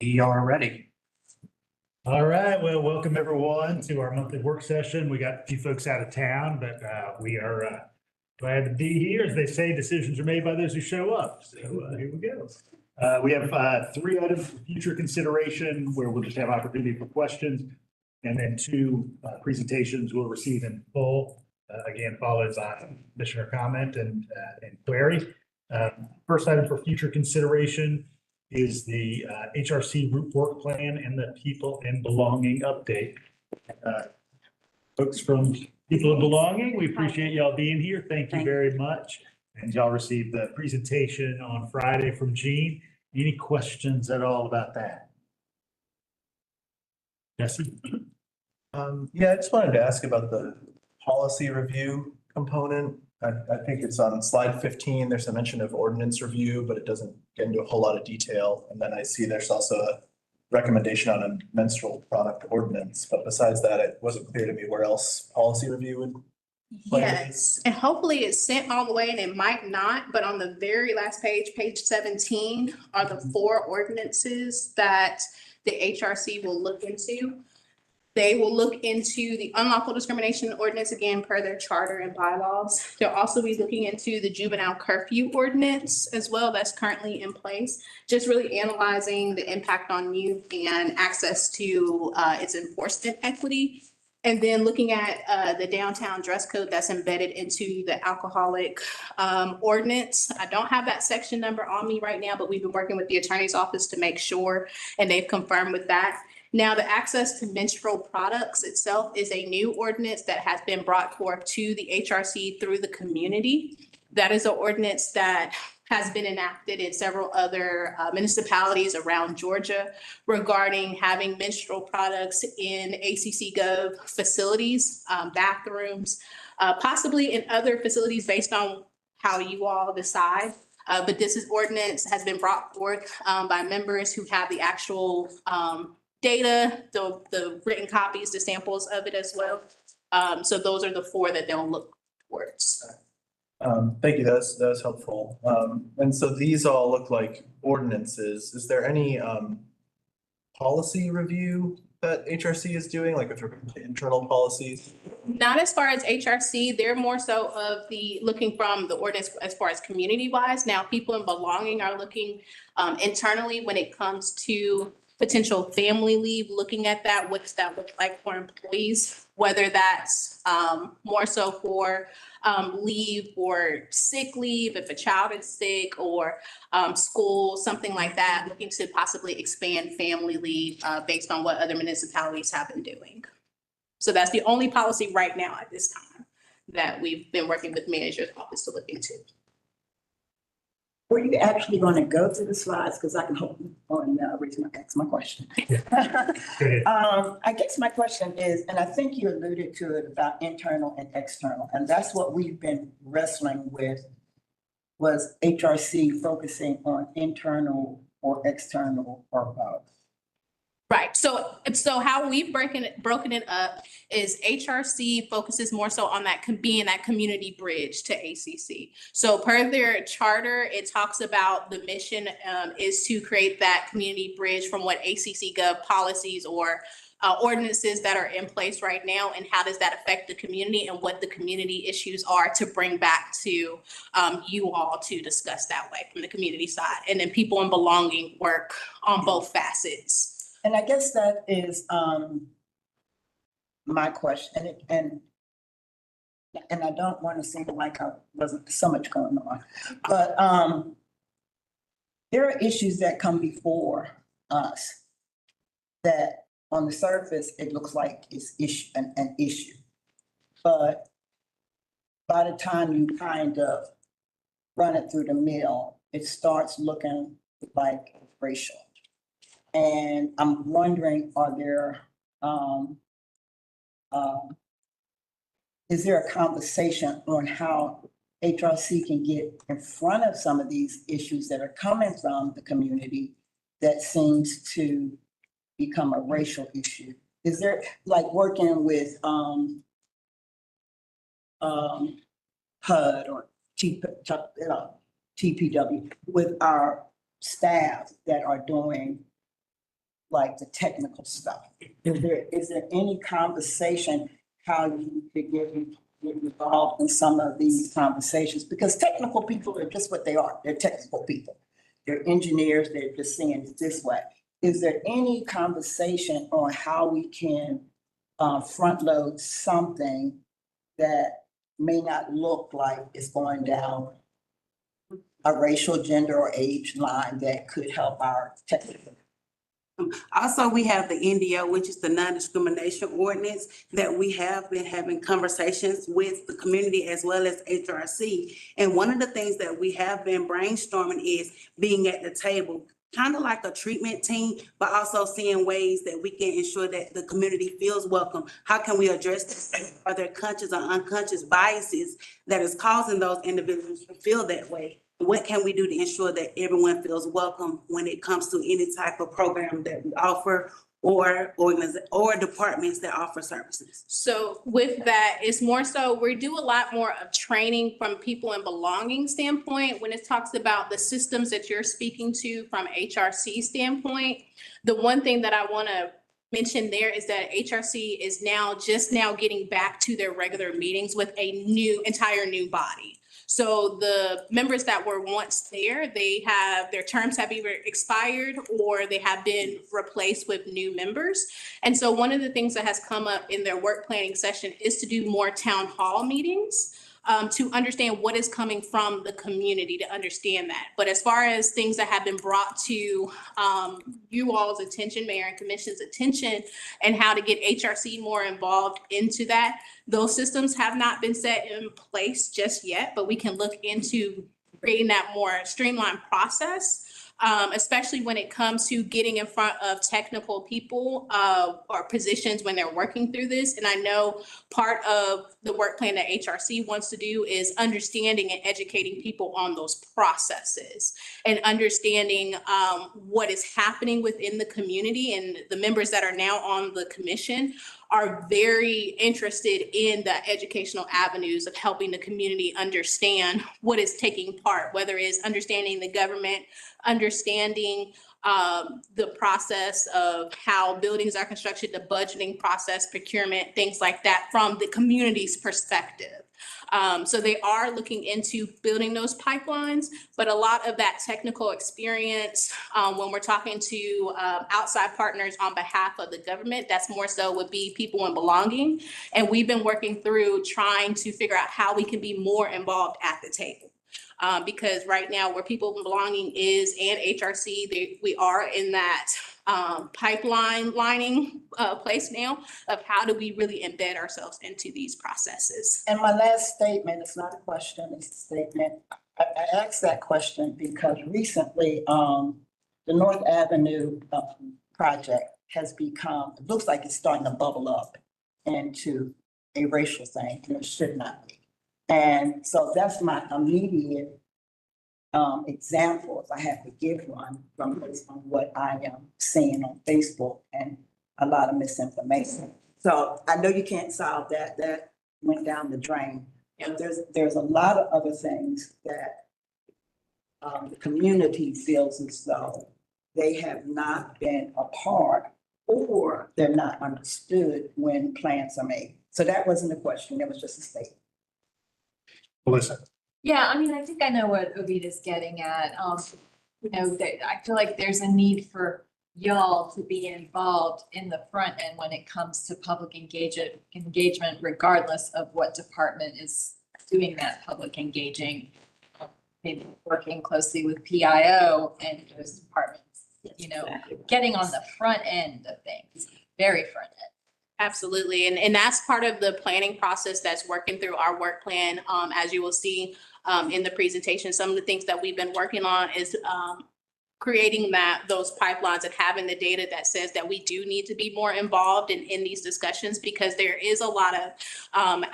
We are ready. All right, well, welcome everyone to our monthly work session. We got a few folks out of town, but we are glad to be here. As they say, decisions are made by those who show up. So here we go. We have 3 items for future consideration where we'll just have opportunity for questions. And then 2 presentations we'll receive in full, again, followed by commissioner comment and query. First item for future consideration is the HRC root work plan and the people and belonging update. Folks from People and Belonging, we appreciate y'all being here. Thank you very much. And y'all received the presentation on Friday from Jean. Any questions at all about that? Jesse? Yeah, I just wanted to ask about the policy review component. I think it's on slide 15. There's a mention of ordinance review, but it doesn't get into a whole lot of detail. And then I see there's also a recommendation on a menstrual product ordinance. But besides that, it wasn't clear to me where else policy review would play. Yes, and hopefully it's sent all the way, and it might not, but on the very last page, page 17, are the 4 ordinances that the HRC will look into. They will look into the unlawful discrimination ordinance, again, per their charter and bylaws. They'll also be looking into the juvenile curfew ordinance as well, that's currently in place. Just really analyzing the impact on youth and access to its enforcement equity. And then looking at the downtown dress code that's embedded into the alcoholic ordinance. I don't have that section number on me right now, but we've been working with the attorney's office to make sure, and they've confirmed with that. Now, the access to menstrual products itself is a new ordinance that has been brought forth to the HRC through the community. That is an ordinance that has been enacted in several other municipalities around Georgia regarding having menstrual products in ACC Gov facilities, bathrooms, possibly in other facilities based on how you all decide. But this ordinance has been brought forth by members who have the actual data, the written copies, the samples of it as well. So those are the 4 that they'll look towards. Thank you. That was helpful. And so these all look like ordinances. Is there any policy review that HRC is doing, like with regard to internal policies? Not as far as HRC, they're more so of the looking from the ordinance as far as community wise. Now, people in belonging are looking internally when it comes to potential family leave, looking at that, what's that look like for employees, whether that's more so for leave or sick leave, if a child is sick, or school, something like that, looking to possibly expand family leave based on what other municipalities have been doing. So that's the only policy right now at this time that we've been working with manager's office to look into. Were you actually going to go through the slides? Because I can hope on ask my question. I guess my question is, and I think you alluded to it about internal and external, and that's what we've been wrestling with, was HRC focusing on internal or external or both. Right. So how we've broken it up is HRC focuses more so on that being that community bridge to ACC. So per their charter, it talks about the mission is to create that community bridge from what ACC Gov policies or ordinances that are in place right now, and how does that affect the community and what the community issues are to bring back to you all to discuss that way from the community side. And then people in belonging work on both facets. And I guess that is my question, and I don't want to seem like I wasn't so much going on, but there are issues that come before us that on the surface, it looks like it's an issue. But by the time you kind of run it through the mill, it starts looking like racial. And I'm wondering, is there a conversation on how HRC can get in front of some of these issues that are coming from the community that seems to become a racial issue? Is there, like, working with HUD or TPW with our staff that are doing like the technical stuff. Is there any conversation how you could get involved in some of these conversations? Because technical people are just what they are. They're technical people. They're engineers. They're just saying it this way. Is there any conversation on how we can front load something that may not look like it's going down a racial, gender, or age line that could help our technical? Also, we have the NDO, which is the non-discrimination ordinance that we have been having conversations with the community as well as HRC. And one of the things that we have been brainstorming is being at the table, kind of like a treatment team, but also seeing ways that we can ensure that the community feels welcome. How can we address this? Are there conscious or unconscious biases that is causing those individuals to feel that way? What can we do to ensure that everyone feels welcome when it comes to any type of program that we offer or departments that offer services? So with that, it's more so we do a lot more of training from people and belonging standpoint when it talks about the systems that you're speaking to from HRC standpoint. The one thing that I want to mention there is that HRC is just now getting back to their regular meetings with a entire new body. So the members that were once there, their terms have either expired or they have been replaced with new members. And so one of the things that has come up in their work planning session is to do more town hall meetings to understand what is coming from the community, to understand that. But as far as things that have been brought to you all's attention, Mayor and Commission's attention, and how to get HRC more involved into that, those systems have not been set in place just yet, but we can look into creating that more streamlined process. Especially when it comes to getting in front of technical people or positions when they're working through this. And I know part of the work plan that HRC wants to do is understanding and educating people on those processes and understanding what is happening within the community. And the members that are now on the commission are very interested in the educational avenues of helping the community understand what is taking part, whether it's understanding the government, understanding the process of how buildings are constructed, the budgeting process, procurement, things like that from the community's perspective. So they are looking into building those pipelines, but a lot of that technical experience, when we're talking to outside partners on behalf of the government, that's more so would be people in belonging. And we've been working through trying to figure out how we can be more involved at the table. Because right now where people belonging is and HRC, we are in that pipeline lining place now of how do we really embed ourselves into these processes. And my last statement, it's not a question, it's a statement. I asked that question because recently the North Avenue project has become, it looks like it's starting to bubble up into a racial thing, and it should not be. And so that's my immediate example, if I have to give one, from based on what I am seeing on Facebook and a lot of misinformation. So I know you can't solve that. That went down the drain. And there's a lot of other things that the community feels as though they have not been a part or they're not understood when plans are made. So that wasn't a question, it was just a statement. Melissa. Yeah, I mean, I think I know what Ovita's getting at. You know, I feel like there's a need for y'all to be involved in the front end when it comes to public engagement, regardless of what department is doing that public engaging. Maybe working closely with PIO and those departments, you know, getting on the front end of things, very front end. Absolutely. And that's part of the planning process that's working through our work plan. As you will see in the presentation, some of the things that we've been working on is creating those pipelines and having the data that says that we do need to be more involved in these discussions, because there is a lot of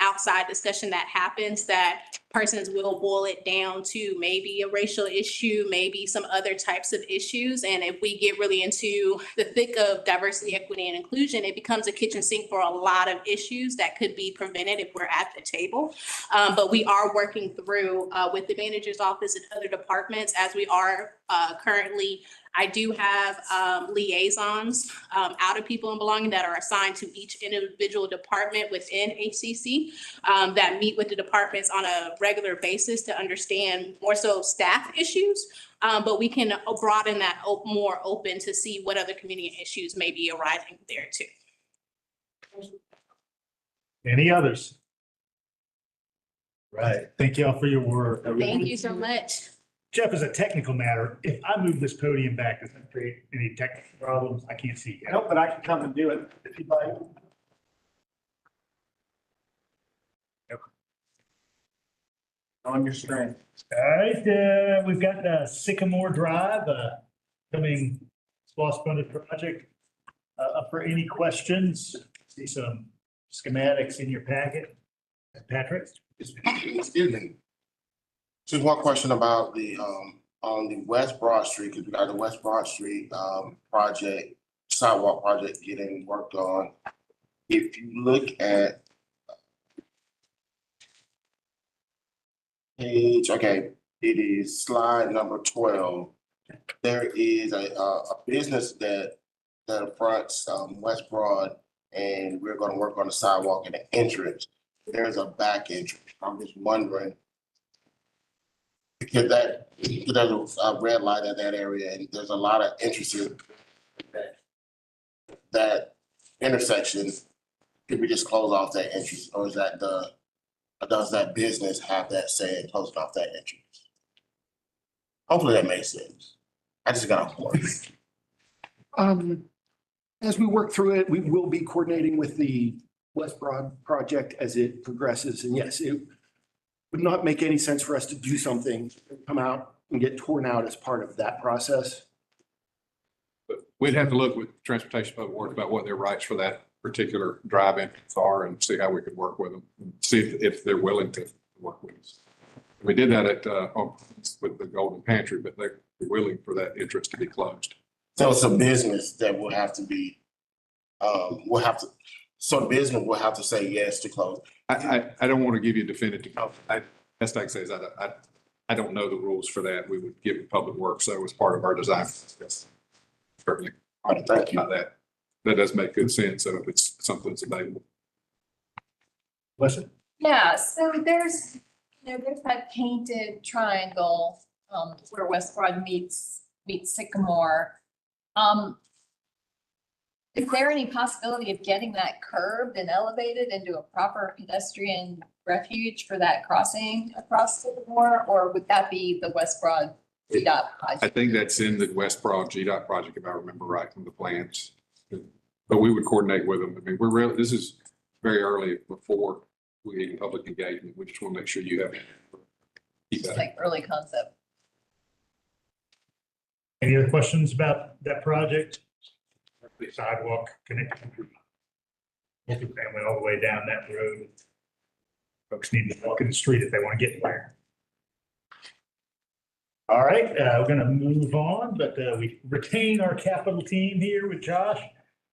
outside discussion that happens that persons will boil it down to maybe a racial issue, maybe some other types of issues. And if we get really into the thick of diversity, equity, and inclusion, it becomes a kitchen sink for a lot of issues that could be prevented if we're at the table. But we are working through with the manager's office and other departments, as we are currently I do have liaisons out of people and belonging that are assigned to each individual department within HCC that meet with the departments on a regular basis to understand more so staff issues. But we can broaden that more open to see what other community issues may be arising there too. Any others? Right. Thank y'all for your work. Thank you so much. Jeff, as a technical matter, if I move this podium back, does that create any technical problems? I can't see yet. Nope, but I can come and do it if you'd like. On your screen. All right, we've got Sycamore Drive, coming SPOS funded project. Up for any questions? See some schematics in your packet. Patrick? Excuse me. Just one question about the, on the West Broad Street, because we got the West Broad Street, project, sidewalk project getting worked on. If you look at page, okay, it is slide number 12. There is a business that fronts, West Broad, and we're gonna work on the sidewalk and the entrance. There's a back entrance. I'm just wondering, because there's a red light at that area and there's a lot of interest in that intersection. Could we just close off that entrance, or is that does that business have that say in closing off that entrance? Hopefully that makes sense. I just got a point. As we work through it, we will be coordinating with the West Broad project as it progresses. And yes, it would not make any sense for us to do something, come out and get torn out as part of that process. But we'd have to look with Transportation Public Works about what their rights for that particular drive entrance are and see how we could work with them, and see if they're willing to work with us. We did that at, with the Golden Pantry, but they're willing for that entrance to be closed. So it's a business that will have to be, so business will have to say yes to close. I don't want to give you a definitive, best I can say is I don't know the rules for that. We would give it Public Works, so as part of our design. Yes, certainly. All right, thank you. About that. That does make good sense. So if it's something that's available. Leslie? Yeah, so there's that painted triangle, where West Broad meets Sycamore. Is there any possibility of getting that curved and elevated into a proper pedestrian refuge for that crossing across Sycamore? Or would that be the West Broad GDOT project? I think that's in the West Broad GDOT project, if I remember right from the plans. But we would coordinate with them. I mean, this is very early before we need public engagement. We just want to make sure you have. It's like early concept. Any other questions about that project? The sidewalk connecting multifamily all the way down that road. Folks need to walk in the street if they want to get there. All right, we're going to move on, but we retain our capital team here with Josh.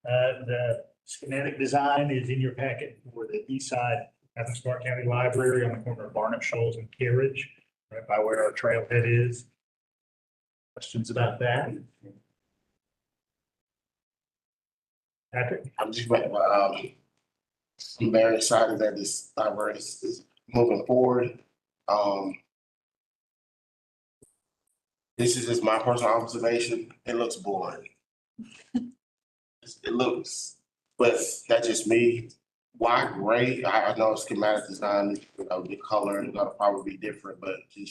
The schematic design is in your packet for the east side Athens-Clarke County Library on the corner of Barnett Shoals and Carriage, right by where our trailhead is. Questions about that? Patrick? I'm very excited that this library is moving forward. This is just my personal observation. It looks boring. It looks, but that's just me. Why gray? I know schematic design, the color is gonna probably be different, but I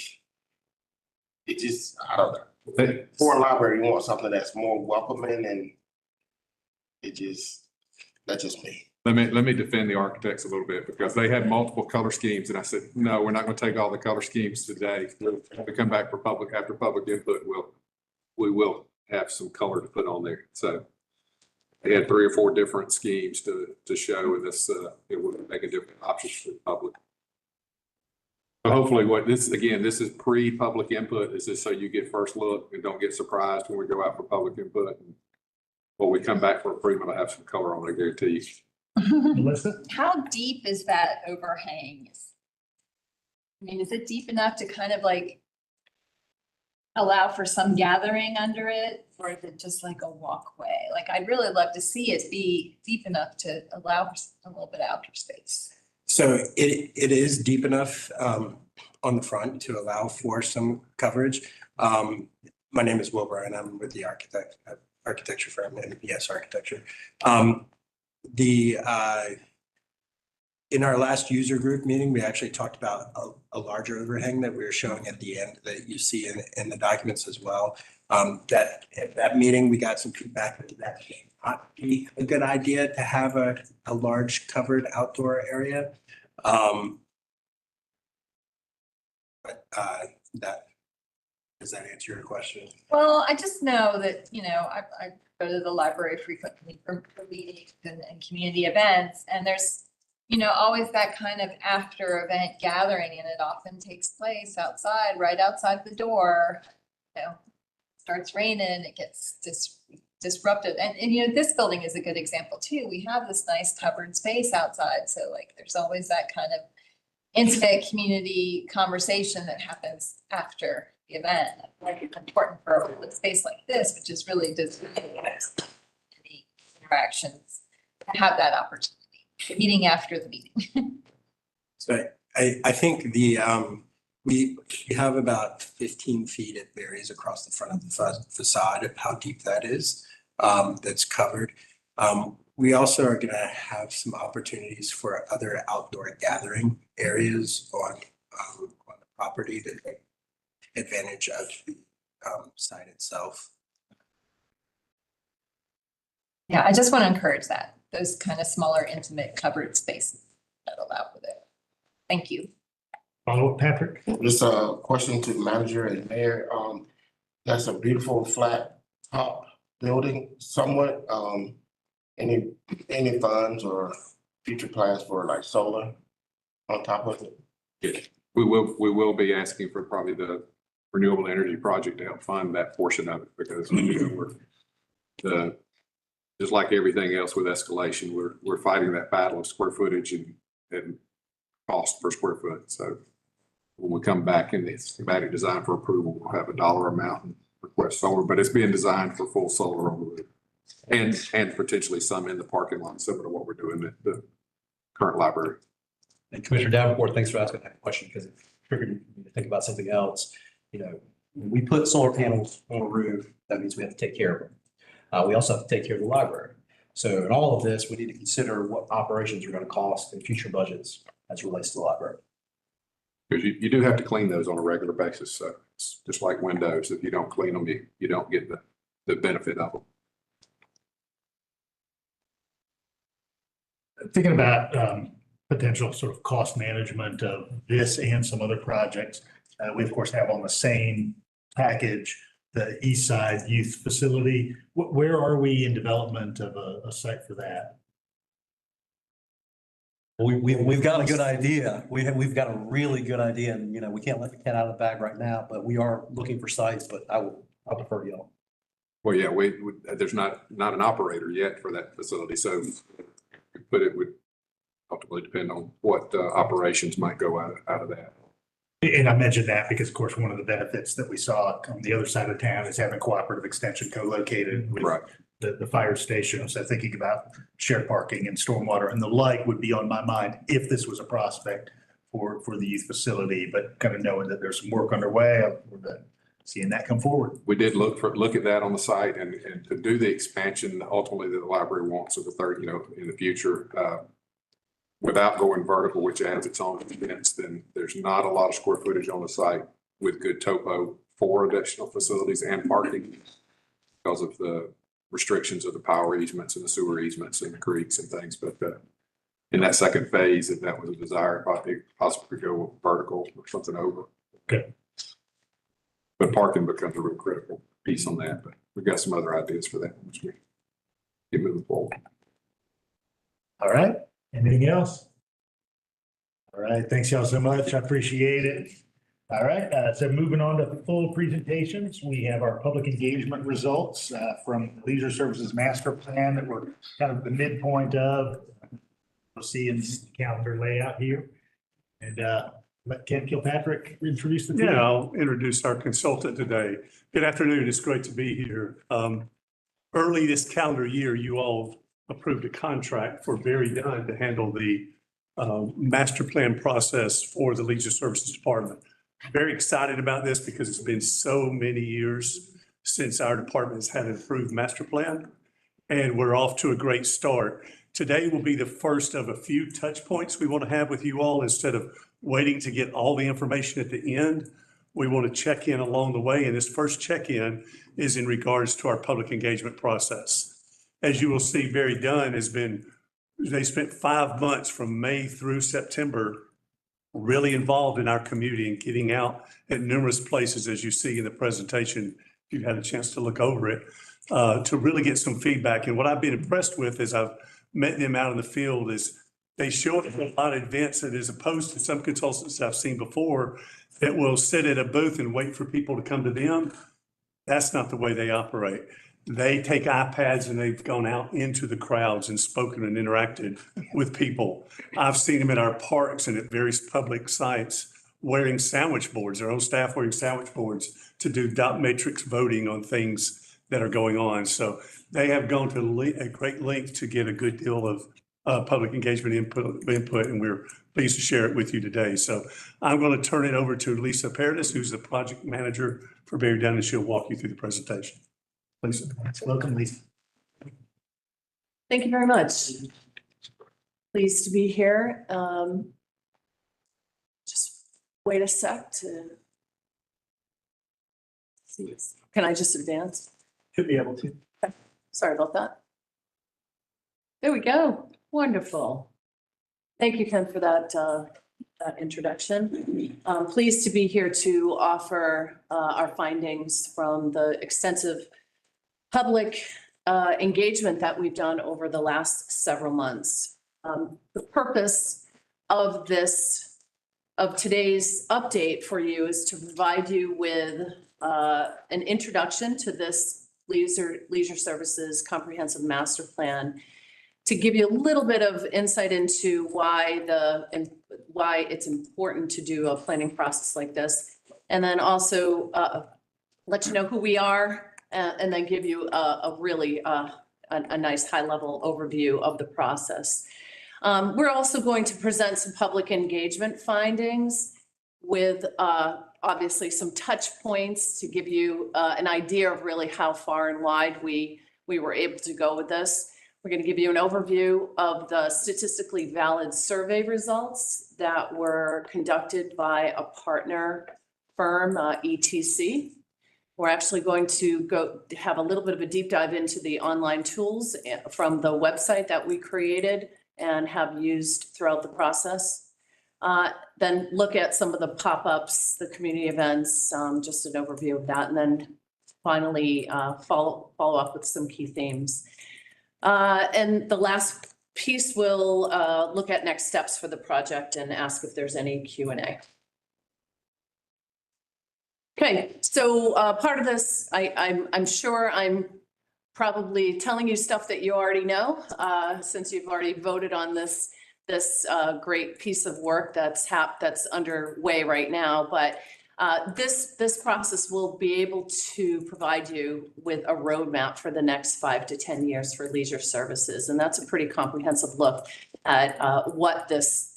don't know. For a library, you want something that's more welcoming, and that's just me. Let me defend the architects a little bit, because they had multiple color schemes, and I said, no, we're not going to take all the color schemes today. When we come back for after public input, we will have some color to put on there. So they had 3 or 4 different schemes to show, and this it would make a different option for the public. So hopefully this is pre-public input. This is so you get first look and don't get surprised when we go out for public input. And when we come back for approval, I have some color on it, I guarantee you. Melissa? How deep is that overhang? I mean, is it deep enough to kind of like allow for some gathering under it? Or is it just like a walkway? Like, I'd really love to see it be deep enough to allow for a little bit of outdoor space. So it is deep enough on the front to allow for some coverage. My name is Wilbur and I'm with the architecture firm, MPS Architecture. In our last user group meeting, we actually talked about a larger overhang that we were showing at the end that you see in the documents as well. At that meeting, we got some feedback that may not be a good idea to have a large covered outdoor area. Does that answer your question? Well, I just know that, I go to the library frequently for meetings and community events, and there's, always that kind of after event gathering, and it often takes place outside, right outside the door. Starts raining, it gets disrupted. And this building is a good example too. We have this nice covered space outside. So like, there's always that kind of intimate community conversation that happens after the event. Like, it's important for a public space like this, which is really just any interactions, to have that opportunity, meeting after the meeting. So I think we have about 15 feet. It varies across the front of the facade of how deep that is, that's covered. We also are going to have some opportunities for other outdoor gathering areas on the property that take advantage of the site itself. Yeah, I just want to encourage that, those kind of smaller, intimate, covered spaces that allow for that. Thank you. Follow up, Patrick? Just a question to the manager and mayor. That's a beautiful flat top building somewhat. Any funds or future plans for like solar on top of it? Yeah, we will be asking for probably the renewable energy project to help fund that portion of it, because we're just like everything else with escalation, we're fighting that battle of square footage and cost per square foot. So when we come back in the schematic design for approval, we'll have a dollar amount and request solar, but it's being designed for full solar on the roof. And potentially some in the parking lot, similar to what we're doing at the current library. And Commissioner Davenport, thanks for asking that question, because it triggered me to think about something else. When we put solar panels on a roof, that means we have to take care of them. We also have to take care of the library. So in all of this, we need to consider what operations are going to cost in future budgets as it relates to the library. Because you do have to clean those on a regular basis. So it's just like windows. If you don't clean them, you don't get the benefit of them. Thinking about potential sort of cost management of this and some other projects, we of course have on the same package the East Side Youth Facility. Where are we in development of a site for that? We've got a good idea. We've got a really good idea, and we can't let the cat out of the bag right now, but we are looking for sites. But I'll defer to y'all. Well, yeah, there's not an operator yet for that facility, so. But it would ultimately depend on what operations might go out of that. And I mentioned that because, of course, one of the benefits that we saw on the other side of town is having cooperative extension co-located with the fire station. So thinking about shared parking and stormwater and the like would be on my mind if this was a prospect for the youth facility, but kind of knowing that there's some work underway, seeing that come forward. We did look at that on the site and to do the expansion ultimately that the library wants of the third, in the future, without going vertical, which adds its own expense, then there's not a lot of square footage on the site with good topo for additional facilities and parking because of the restrictions of the power easements and the sewer easements and the creeks and things. But in that second phase, if that was a desire, possibly go vertical or something over. Okay. But parking becomes a real critical piece on that, but we've got some other ideas for that once we get moving forward. All right. Anything else? All right. Thanks y'all so much. I appreciate it. All right. So moving on to full presentations, we have our public engagement results from Leisure Services Master Plan that we're kind of the midpoint of. We'll see in the calendar layout here. And Let Ken Kilpatrick introduce the team. Yeah, I'll introduce our consultant today. Good afternoon. It's great to be here. Early this calendar year, you all approved a contract for Barry Dunn to handle the master plan process for the Leisure Services Department. Very excited about this because it's been so many years since our department has had an approved master plan, and we're off to a great start. Today will be the first of a few touch points we want to have with you all. Instead of waiting to get all the information at the end, we want to check in along the way. And this first check-in is in regards to our public engagement process. As you will see, Barry Dunn they spent 5 months from May through September really involved in our community and getting out at numerous places, as you see in the presentation, if you've had a chance to look over it, to really get some feedback. And what I've been impressed with as I've met them out in the field is they show up at a lot of events, and as opposed to some consultants I've seen before that will sit at a booth and wait for people to come to them. That's not the way they operate. They take iPads and they've gone out into the crowds and spoken and interacted with people. I've seen them at our parks and at various public sites wearing sandwich boards, their own staff wearing sandwich boards to do dot matrix voting on things that are going on. So they have gone to a great length to get a good deal of public engagement input, and we're pleased to share it with you today. So I'm going to turn it over to Lisa Paradis, who's the project manager for Barry Dunn, and she'll walk you through the presentation. Lisa. Welcome, Lisa. Thank you very much. Pleased to be here. Just wait a sec to see this. Can I just advance? Should be able to. Okay. Sorry about that. There we go. Wonderful. Thank you, Ken, for that introduction. Pleased to be here to offer our findings from the extensive public engagement that we've done over the last several months. The purpose of today's update for you is to provide you with an introduction to this Leisure Services Comprehensive Master Plan, to give you a little bit of insight into why it's important to do a planning process like this, and then also let you know who we are, and then give you a really a nice high-level overview of the process. We're also going to present some public engagement findings with obviously some touch points to give you an idea of really how far and wide we were able to go with this. We're going to give you an overview of the statistically valid survey results that were conducted by a partner firm, ETC. We're actually going to have a little bit of a deep dive into the online tools from the website that we created and have used throughout the process. Then look at some of the pop-ups, the community events, just an overview of that, and then finally follow up with some key themes. And the last piece will look at next steps for the project and ask if there's any Q&A. Okay, so part of this, I'm sure I'm probably telling you stuff that you already know, since you've already voted on this great piece of work that's underway right now. But this process will be able to provide you with a roadmap for the next 5 to 10 years for leisure services, and that's a pretty comprehensive look at what this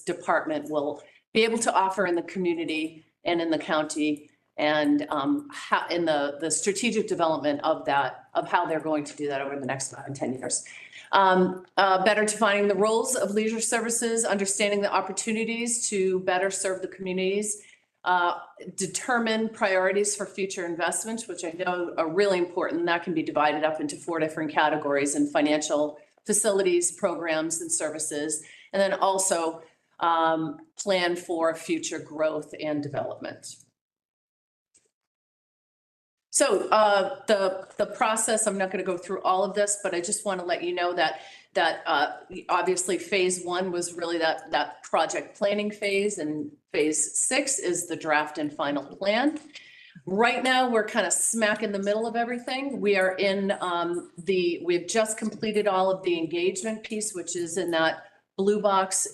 department will be able to offer in the community and in the county, and how in the strategic development of how they're going to do that over the next 5 and 10 years. Better defining the roles of leisure services, understanding the opportunities to better serve the communities, determine priorities for future investments, which I know are really important. That can be divided up into 4 different categories: in financial, facilities, programs, and services, and then also plan for future growth and development. So the process, I'm not going to go through all of this, but I just want to let you know that obviously phase 1 was really that project planning phase, and phase 6 is the draft and final plan. Right now, we're kind of smack in the middle of everything. We are in we've just completed all of the engagement piece, which is in that blue box,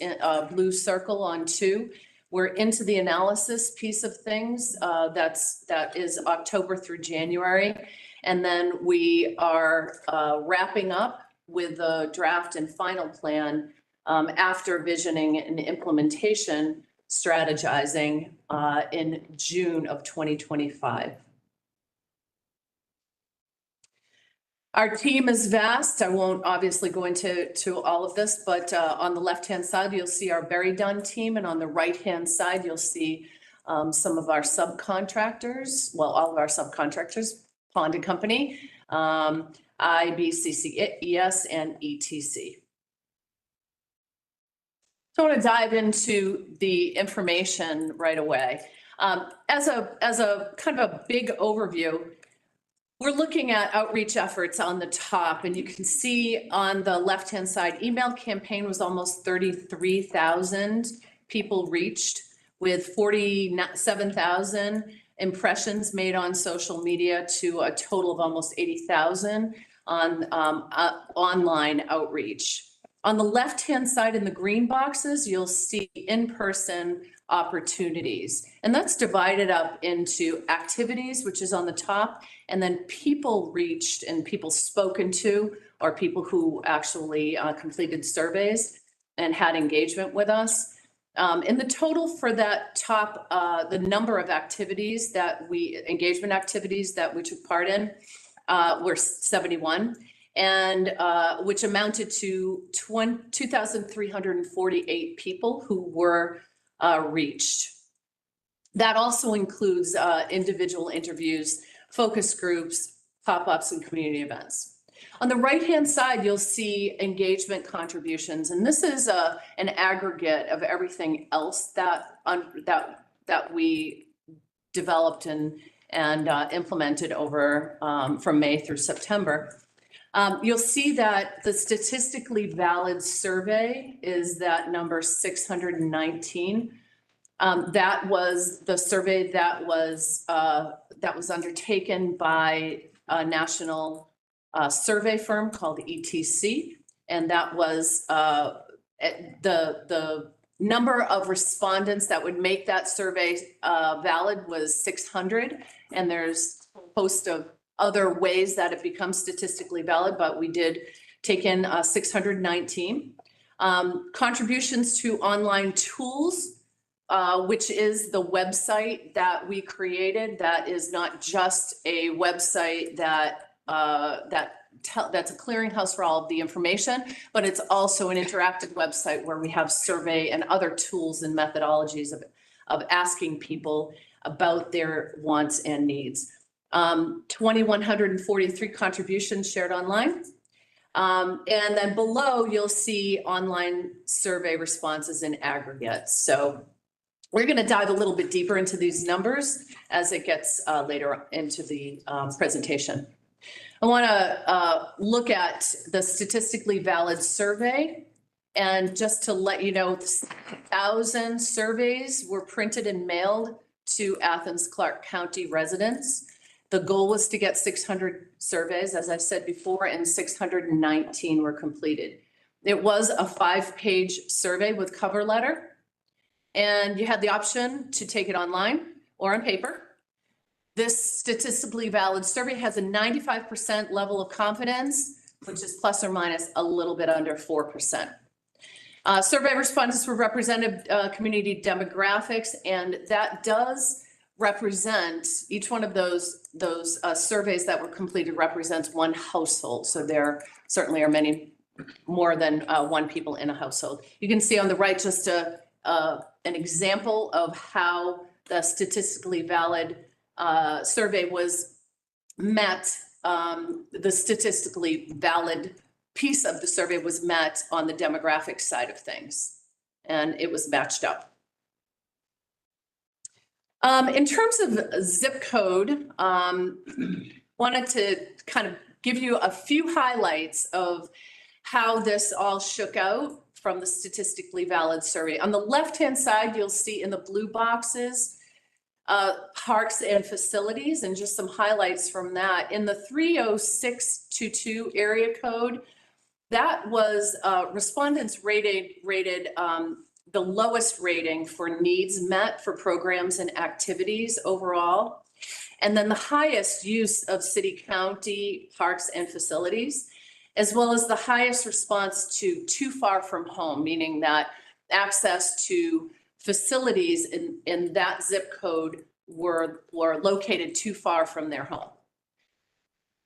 blue circle on 2. We're into the analysis piece of things. That is October through January. And then we are wrapping up with the draft and final plan after visioning and implementation, strategizing in June of 2025. Our team is vast. I won't obviously go into all of this, but on the left-hand side, you'll see our very Dunn team, and on the right-hand side, you'll see some of our subcontractors, well, all of our subcontractors, Pond and Company, IBCCES, and ETC. So I want to dive into the information right away. As a kind of a big overview, we're looking at outreach efforts on the top, and you can see on the left-hand side, email campaign was almost 33,000 people reached, with 47,000 impressions made on social media, to a total of almost 80,000 on online outreach. On the left-hand side in the green boxes, you'll see in-person opportunities. And that's divided up into activities, which is on the top, and then people reached and people spoken to, or people who actually completed surveys and had engagement with us. And the total for that top, the number of activities engagement activities that we took part in were 71. And which amounted to 2,348 people who were reached. That also includes individual interviews, focus groups, pop-ups, and community events. On the right-hand side, you'll see engagement contributions, and this is an aggregate of everything else that we developed and implemented over from May through September. You'll see that the statistically valid survey is that number 619. That was the survey that was undertaken by a national survey firm called ETC, and that was the number of respondents that would make that survey valid was 600, and there's a host of other ways that it becomes statistically valid, but we did take in 619. Contributions to online tools, which is the website that we created. That is not just a website that's a clearinghouse for all of the information, but it's also an interactive website where we have survey and other tools and methodologies of asking people about their wants and needs. 2,143 contributions shared online. And then below, you'll see online survey responses in aggregate. So we're going to dive a little bit deeper into these numbers as it gets later into the presentation. I want to look at the statistically valid survey. And just to let you know, 1,000 surveys were printed and mailed to Athens-Clarke County residents. The goal was to get 600 surveys, as I said before, and 619 were completed. It was a 5-page survey with cover letter, and you had the option to take it online or on paper. This statistically valid survey has a 95% level of confidence, which is plus or minus a little bit under 4%. Survey respondents were represented community demographics, and that does represent, each one of those surveys that were completed represents one household. So there certainly are many more than one people in a household. You can see on the right just an example of how the statistically valid survey was met. The statistically valid piece of the survey was met on the demographic side of things, and it was matched up. In terms of zip code, wanted to kind of give you a few highlights of how this all shook out from the statistically valid survey. On the left-hand side, you'll see in the blue boxes, parks and facilities, and just some highlights from that. In the 30622 area code, That was, respondents rated, the lowest rating for needs met for programs and activities overall. And then the highest use of city, county, parks and facilities, as well as the highest response to too far from home, meaning that access to facilities in that zip code were located too far from their home.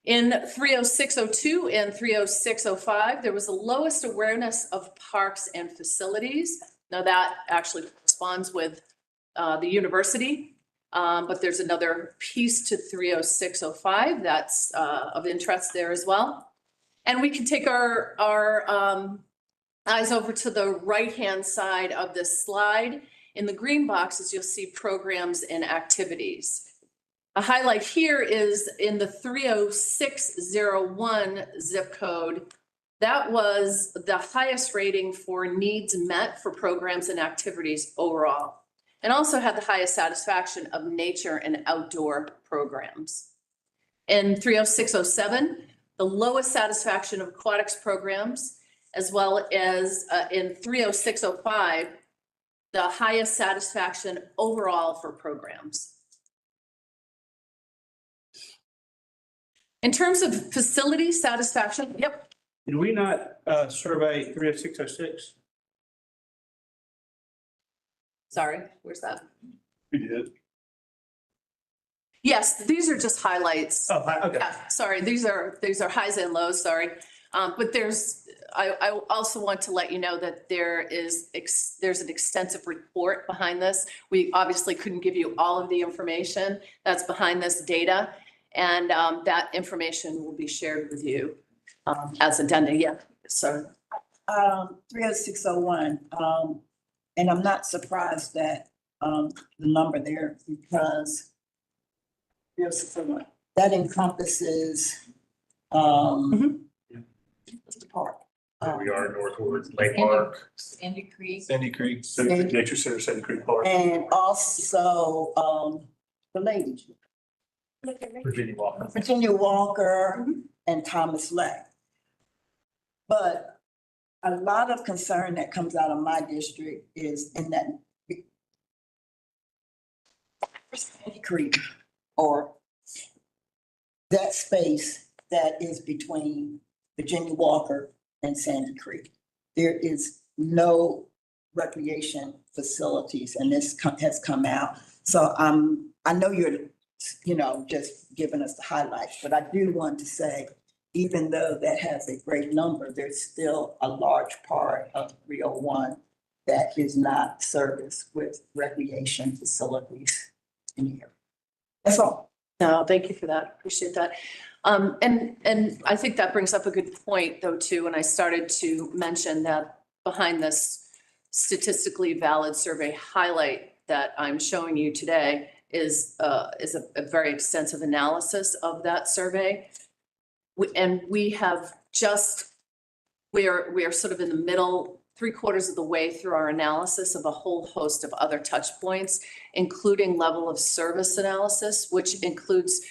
In 30602 and 30605, there was the lowest awareness of parks and facilities. Now that actually corresponds with the university, but there's another piece to 30605 that's of interest there as well. And we can take our eyes over to the right-hand side of this slide. In the green boxes, you'll see programs and activities. A highlight here is in the 30601 zip code. That was the highest rating for needs met for programs and activities overall, and also had the highest satisfaction of nature and outdoor programs. In 30607, the lowest satisfaction of aquatics programs, as well as in 30605, the highest satisfaction overall for programs. In terms of facility satisfaction, yep. Did we not survey 30606? Sorry, where's that? We did. Yes, these are just highlights. Oh, okay. Yeah, sorry, these are highs and lows, sorry. But I also want to let you know that there's an extensive report behind this. We obviously couldn't give you all of the information that's behind this data. And that information will be shared with you as addenda. Yeah, so. 30601, and I'm not surprised that the number there, because 30601, that encompasses what's the park? Where we are northward, Lake Park. Sandy Creek. Sandy Creek. Nature Center, Sandy Creek Park. And also the ladies. Virginia Walker. Virginia Walker and Thomas Lake. But a lot of concern that comes out of my district is in that Sandy Creek, or that space that is between Virginia Walker and Sandy Creek. There is no recreation facilities, and this has come out. So I know you're just giving us the highlights, but I do want to say, even though that has a great number, there's still a large part of 301 that is not serviced with recreation facilities in here. That's all. No, thank you for that. Appreciate that. And I think that brings up a good point though, too. And I started to mention that behind this statistically valid survey highlight that I'm showing you today is a very extensive analysis of that survey. We are sort of in the middle, 3/4 of the way through our analysis of a whole host of other touch points, including level of service analysis, which includes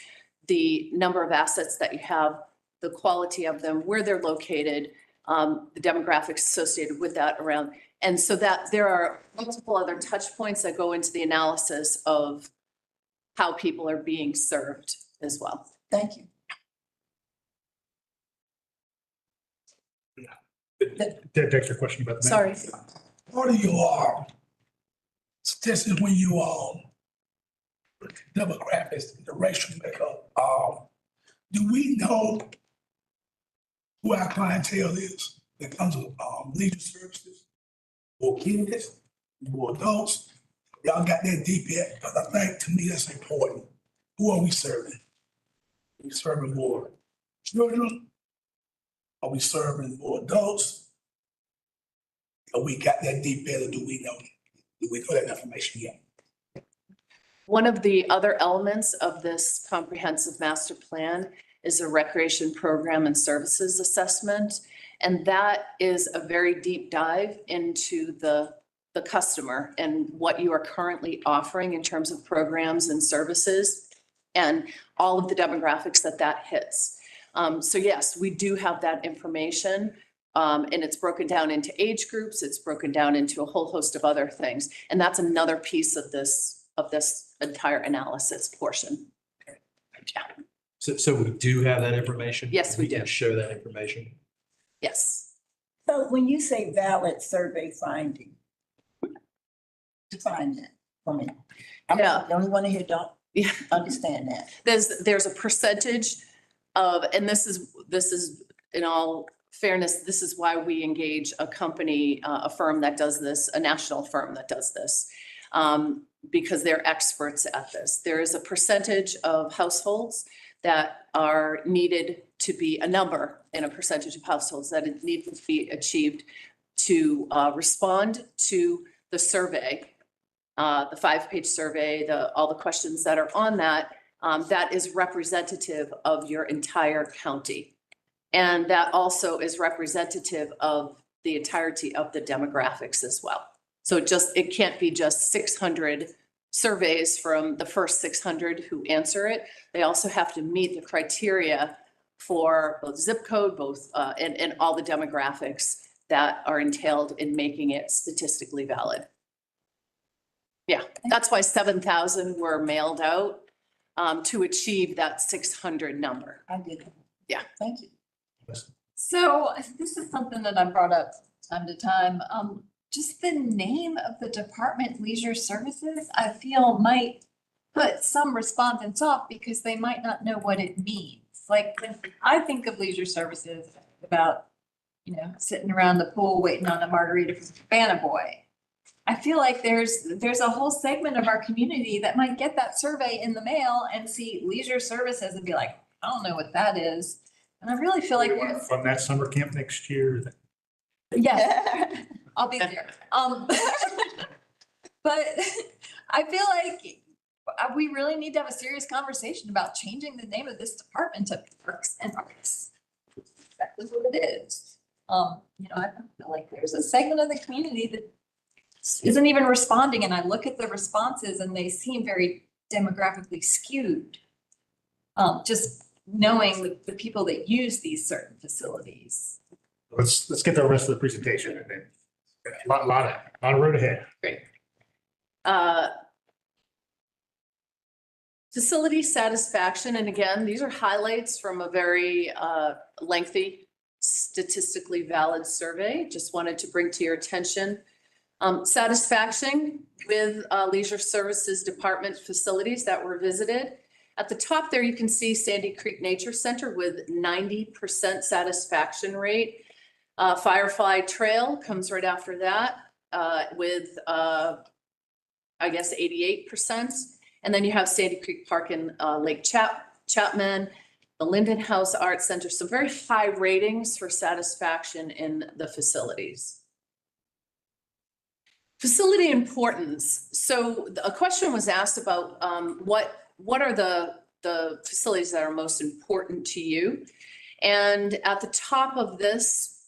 the number of assets that you have, the quality of them, where they're located, the demographics associated with that around. And so that there are multiple other touch points that go into the analysis of how people are being served as well. Thank you. That's your question about the. Sorry. What are your statistics when you demographics, the racial makeup? Do we know who our clientele is when it comes to leisure services, or kids, or adults? Y'all got that deep yet? Because I think to me that's important. Who are we serving? Are we serving more children? Are we serving more adults? Are we got that deep yet, or do we know that information yet? One of the other elements of this comprehensive master plan is a recreation program and services assessment. And that is a very deep dive into the customer and what you are currently offering in terms of programs and services and all of the demographics that hits. So yes, we do have that information. And it's broken down into age groups, it's broken down into a whole host of other things. And that's another piece of this entire analysis portion. Yeah. So we do have that information? Yes, we do. can show that information. Yes. So when you say valid survey finding, define that for me. I'm Yeah. the only one here don't Yeah. understand that. There's a percentage of, and this is in all fairness, this is why we engage a company, a firm that does this, a national firm that does this. Because they're experts at this. There is a percentage of households that are needed to be, a number in a percentage of households that need to be achieved to respond to the survey, the 5-page survey, all the questions that are on that, that is representative of your entire county. And that also is representative of the entirety of the demographics as well. So it can't be just 600 surveys from the first 600 who answer it. They also have to meet the criteria for both zip code, and all the demographics that are entailed in making it statistically valid. Yeah, that's why 7,000 were mailed out to achieve that 600 number. I get it. Yeah. Thank you. So this is something that I brought up time to time. Just the name of the department, Leisure Services, I feel might put some respondents off because they might not know what it means. Like when I think of leisure services, about, sitting around the pool waiting on a margarita from Cabana Boy. I feel like there's a whole segment of our community that might get that survey in the mail and see leisure services and be like, I don't know what that is. And I really feel like there's. From that summer camp next year. Yes, I'll be there. But I feel like we really need to have a serious conversation about changing the name of this department to Parks and Arts. That's exactly what it is. I feel like there's a segment of the community that isn't even responding, and I look at the responses and they seem very demographically skewed. Just knowing the people that use these certain facilities. Let's get the rest of the presentation and then a lot of road ahead. Great. Facility satisfaction, and again, these are highlights from a very lengthy, statistically valid survey. Just wanted to bring to your attention. Satisfaction with Leisure Services Department facilities that were visited. At the top there, you can see Sandy Creek Nature Center with 90% satisfaction rate. Firefly Trail comes right after that with, I guess, 88%. And then you have Sandy Creek Park and Lake Chapman, the Linden House Art Center. Some very high ratings for satisfaction in the facilities. Facility importance. So a question was asked about what are the facilities that are most important to you? And at the top of this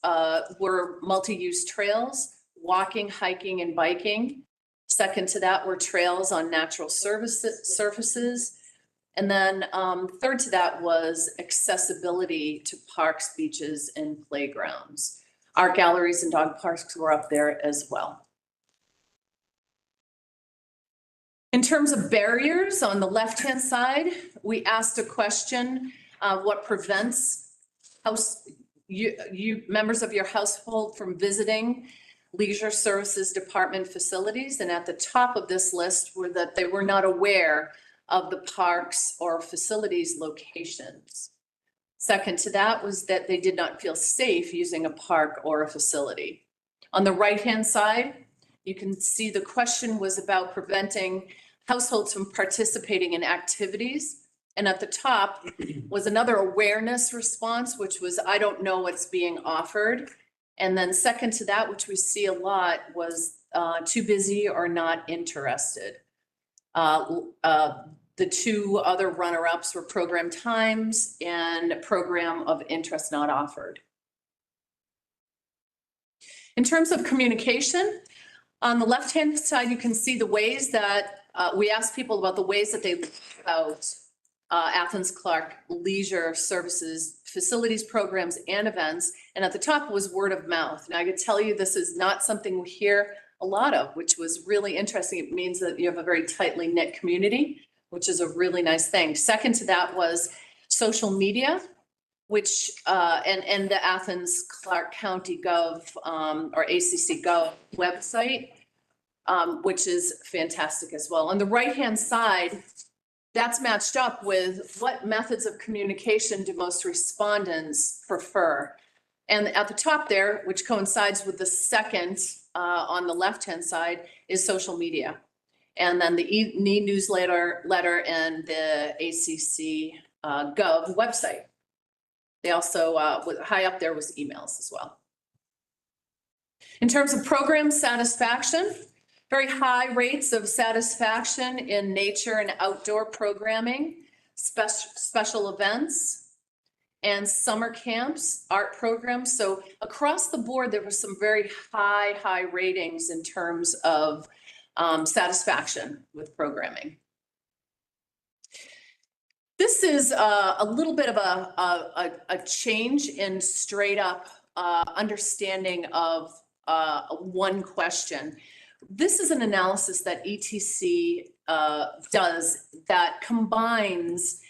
were multi-use trails, walking, hiking, and biking. Second to that were trails on natural surfaces. And then third to that was accessibility to parks, beaches, and playgrounds. Art galleries and dog parks were up there as well. In terms of barriers, on the left-hand side, we asked a question, what prevents you members of your household from visiting Leisure Services Department facilities? And at the top of this list were that they were not aware of the parks or facilities locations. Second to that was that they did not feel safe using a park or a facility. On the right-hand side, you can see the question was about preventing households from participating in activities. And at the top was another awareness response, which was, I don't know what's being offered. And then second to that, which we see a lot, was too busy or not interested. The two other runner-ups were program times and program of interest not offered. In terms of communication, on the left-hand side, you can see the ways that we asked people about the ways that they learn about Athens-Clarke leisure services, facilities, programs, and events. And at the top was word of mouth. Now I could tell you this is not something we hear a lot of, which was really interesting. It means that you have a very tightly knit community, which is a really nice thing. Second to that was social media, which, and the Athens-Clarke County Gov, or ACC Gov website, which is fantastic as well. On the right-hand side, that's matched up with what methods of communication do most respondents prefer. And at the top there, which coincides with the second on the left-hand side, is social media. And then the e-newsletter and the ACC Gov website. They also, high up there was emails as well. In terms of program satisfaction, very high rates of satisfaction in nature and outdoor programming, special events, and summer camps, art programs. So across the board, there was some very high ratings in terms of satisfaction with programming. This is a little bit of a change in straight up understanding of one question. This is an analysis that ETC does that combines,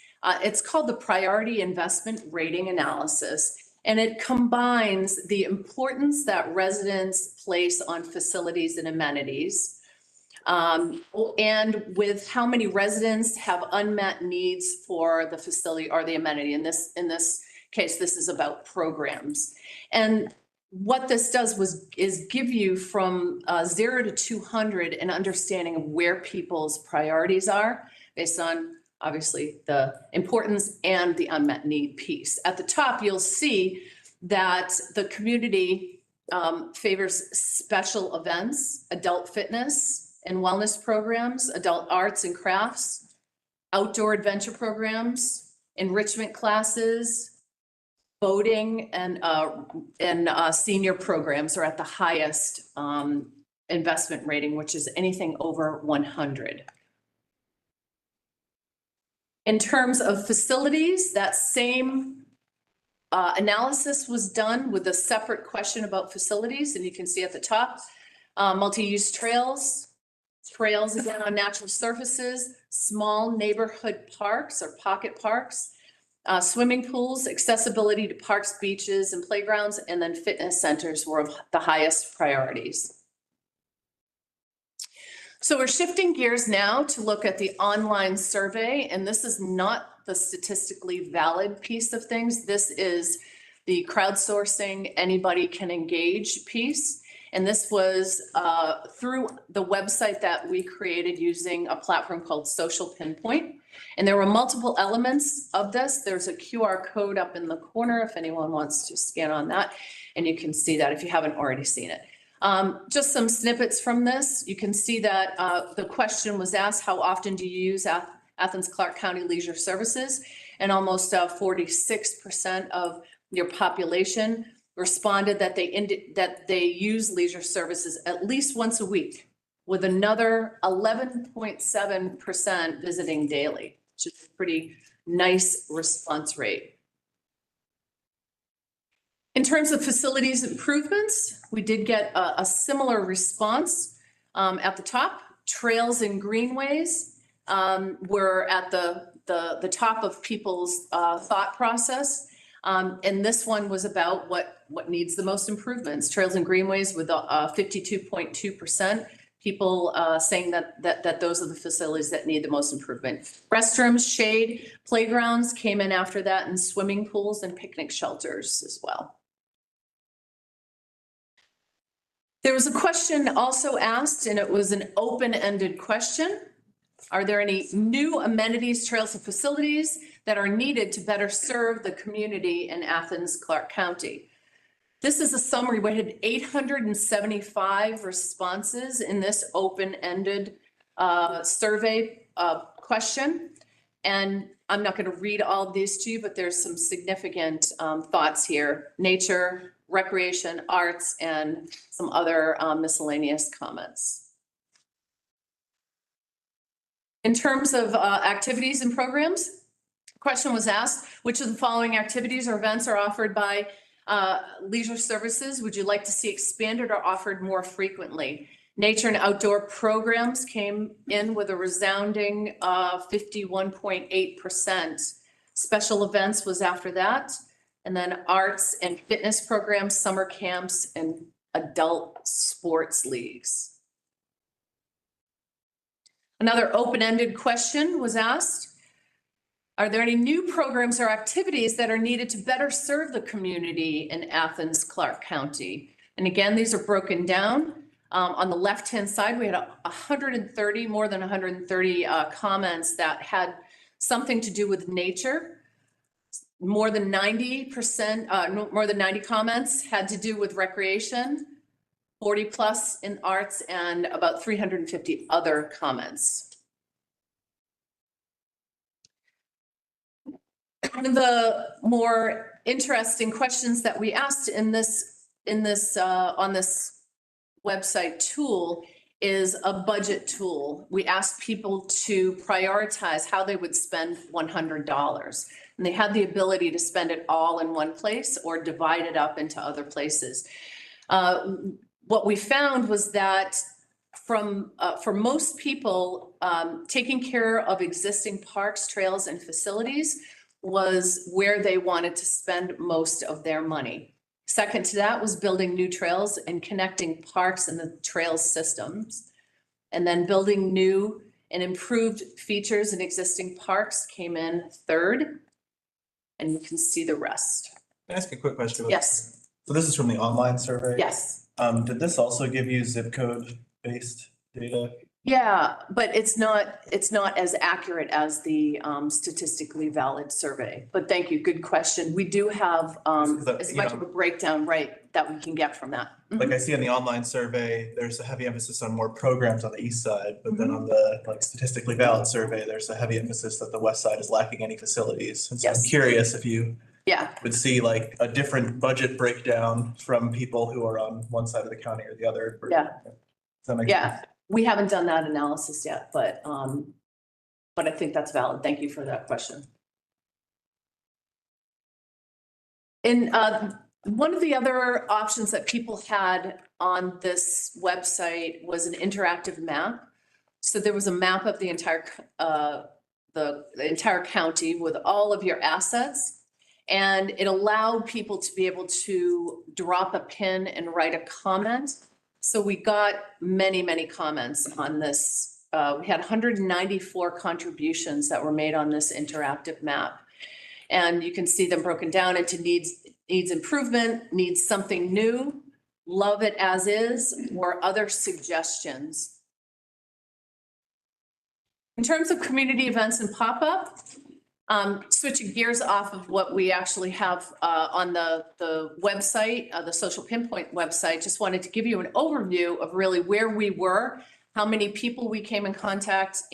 it's called the Priority Investment Rating Analysis, and it combines the importance that residents place on facilities and amenities, and with how many residents have unmet needs for the facility or the amenity. In this case, this is about programs. And what this does is give you from 0 to 200 an understanding of where people's priorities are based on obviously the importance and the unmet need piece. At the top, you'll see that the community favors special events, adult fitness and wellness programs, adult arts and crafts, outdoor adventure programs, enrichment classes, boating, and senior programs are at the highest investment rating, which is anything over 100. In terms of facilities, that same analysis was done with a separate question about facilities, and you can see at the top, multi-use trails again on natural surfaces, small neighborhood parks or pocket parks, swimming pools, accessibility to parks, beaches, and playgrounds, and then fitness centers were of the highest priorities. So we're shifting gears now to look at the online survey, and this is not the statistically valid piece of things. This is the crowdsourcing, anybody can engage piece. And this was through the website that we created using a platform called Social Pinpoint. And there were multiple elements of this. There's a QR code up in the corner if anyone wants to scan on that. And you can see that if you haven't already seen it. Just some snippets from this. You can see that the question was asked, how often do you use Athens-Clarke County Leisure Services? And almost 46% of your population responded that they use leisure services at least once a week, with another 11.7% visiting daily, which is a pretty nice response rate. In terms of facilities improvements, we did get a similar response at the top. Trails and greenways were at the top of people's thought process. And this one was about what needs the most improvements. Trails and greenways with 52.2%. People saying that those are the facilities that need the most improvement. Restrooms, shade, playgrounds came in after that, and swimming pools and picnic shelters as well. There was a question also asked, and it was an open-ended question. Are there any new amenities, trails, and facilities that are needed to better serve the community in Athens-Clarke County? This is a summary. We had 875 responses in this open-ended survey question. And I'm not going to read all of these to you, but there's some significant thoughts here. Nature, recreation, arts, and some other miscellaneous comments. In terms of activities and programs, question was asked, which of the following activities or events are offered by leisure services would you like to see expanded or offered more frequently? Nature and outdoor programs came in with a resounding 51.8%. Special events was after that. And then arts and fitness programs, summer camps, and adult sports leagues. Another open-ended question was asked. Are there any new programs or activities that are needed to better serve the community in Athens-Clarke County? And again, these are broken down. On the left-hand side, we had 130, more than 130 comments that had something to do with nature. More than 90%, more than 90 comments had to do with recreation, 40 plus in arts, and about 350 other comments. One of the more interesting questions that we asked on this website tool is a budget tool. We asked people to prioritize how they would spend $100. And they had the ability to spend it all in one place or divide it up into other places. What we found was that for most people, taking care of existing parks, trails, and facilities was where they wanted to spend most of their money. Second to that was building new trails and connecting parks and the trail systems. And then building new and improved features in existing parks came in third. And you can see the rest. Can I ask a quick question? Yes. So this is from the online survey? Yes. Did this also give you zip code based data? Yeah, but it's not as accurate as the statistically valid survey. But thank you, good question. We do have as much of a breakdown, right, that we can get from that. Like I see on the online survey, there's a heavy emphasis on more programs on the east side, but then on the statistically valid survey, there's a heavy emphasis that the west side is lacking any facilities. And so I'm curious if you would see like a different budget breakdown from people who are on one side of the county or the other. Yeah. Does that make sense? We haven't done that analysis yet, but I think that's valid. Thank you for that question. And one of the other options that people had on this website was an interactive map. So there was a map of the entire county with all of your assets. And it allowed people to be able to drop a pin and write a comment. So we got many, many comments on this. We had 194 contributions that were made on this interactive map. And you can see them broken down into needs improvement, needs something new, love it as is, or other suggestions. In terms of community events and pop-up, switching gears off of what we actually have on the website, the Social Pinpoint website, just wanted to give you an overview of really where we were, how many people we came in contact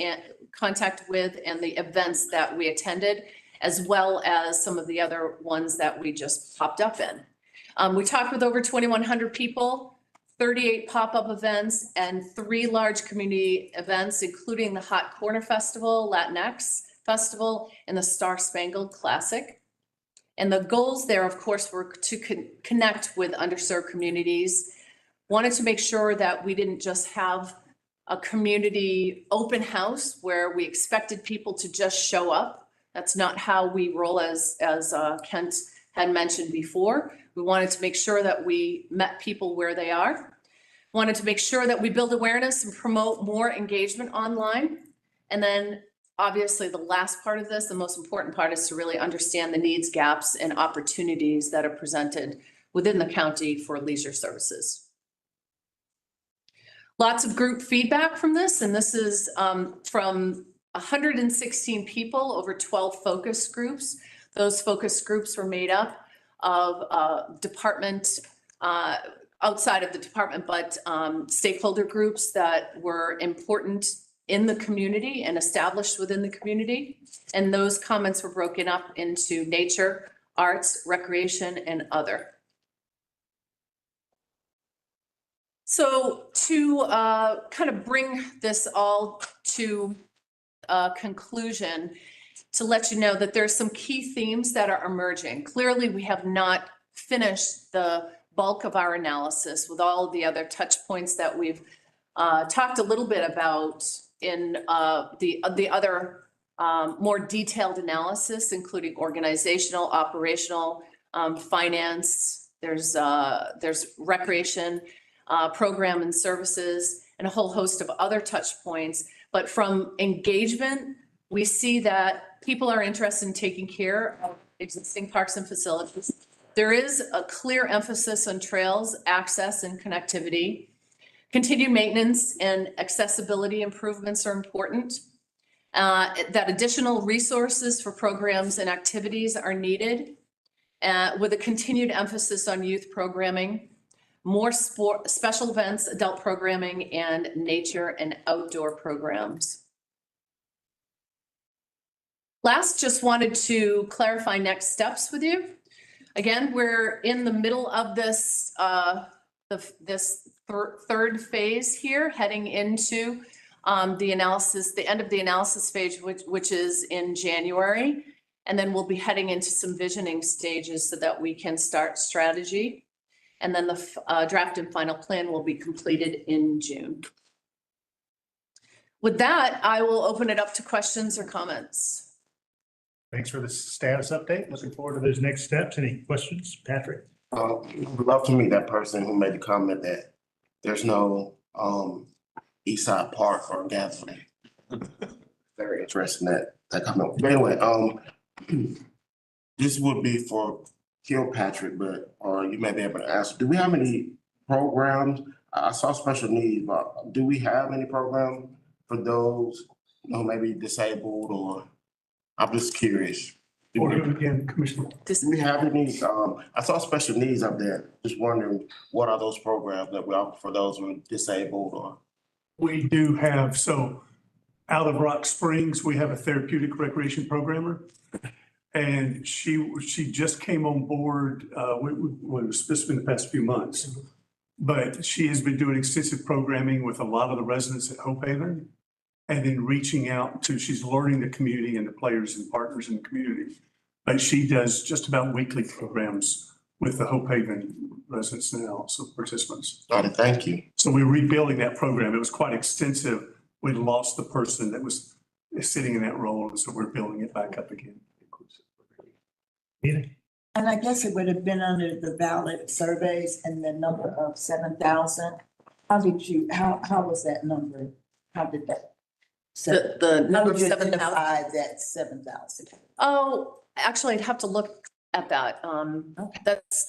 with, and the events that we attended, as well as some of the other ones that we just popped up in. We talked with over 2,100 people, 38 pop-up events, and 3 large community events, including the Hot Corner Festival, Latinx Festival, and the Star Spangled Classic. And the goals there, of course, were to connect with underserved communities. Wanted to make sure that we didn't just have a community open house where we expected people to just show up. That's not how we roll, as Kent had mentioned before. We wanted to make sure that we met people where they are. Wanted to make sure that we build awareness and promote more engagement online. And then obviously the last part of this, the most important part, is to really understand the needs, gaps, and opportunities that are presented within the county for leisure services. Lots of group feedback from this, and this is from 116 people over 12 focus groups. Those focus groups were made up of department, outside of the department, but stakeholder groups that were important in the community and established within the community. And those comments were broken up into nature, arts, recreation, and other. So to kind of bring this all to a conclusion, to let you know that there's some key themes that are emerging. Clearly, we have not finished the bulk of our analysis with all of the other touch points that we've talked a little bit about in the other more detailed analysis, including organizational, operational, finance. There's recreation, program and services, and a whole host of other touch points. But from engagement, we see that people are interested in taking care of existing parks and facilities. There is a clear emphasis on trails, access, and connectivity. Continued maintenance and accessibility improvements are important. That additional resources for programs and activities are needed, with a continued emphasis on youth programming, more special events, adult programming, and nature and outdoor programs. Last, just wanted to clarify next steps with you. Again, we're in the middle of this third phase here, heading into the analysis, the end of the analysis phase, which is in January. And then we'll be heading into some visioning stages so that we can start strategy. And then the draft and final plan will be completed in June. With that, I will open it up to questions or comments. Thanks for the status update. Looking forward to those next steps. Any questions, Patrick? Would love to meet that person who made the comment that there's no East Side Park or gathering. Very interesting that comment. But anyway, this would be for Kilpatrick, but or you may be able to answer. Do we have any programs? I saw special needs, but do we have any program for those, you know, maybe disabled or? I'm just curious. Or again, Commissioner. Do we have any, I saw special needs up there. Just wondering, what are those programs that we offer for those who are disabled or? We do have, so out of Rock Springs, we have a therapeutic recreation programmer. And she just came on board, this has been the past few months. But she has been doing extensive programming with a lot of the residents at Hope Haven. And then reaching out to, she's learning the community and the players and partners in the community. But she does just about weekly programs with the Hope Haven residents now, so participants. Got it, thank you. So we're rebuilding that program. It was quite extensive. We lost the person that was sitting in that role, and so we're building it back up again. And I guess it would have been under the ballot surveys and the number of 7,000. How was that number? How did that? The number of 7,000. Identify that 7,000. Oh, actually, I'd have to look at that.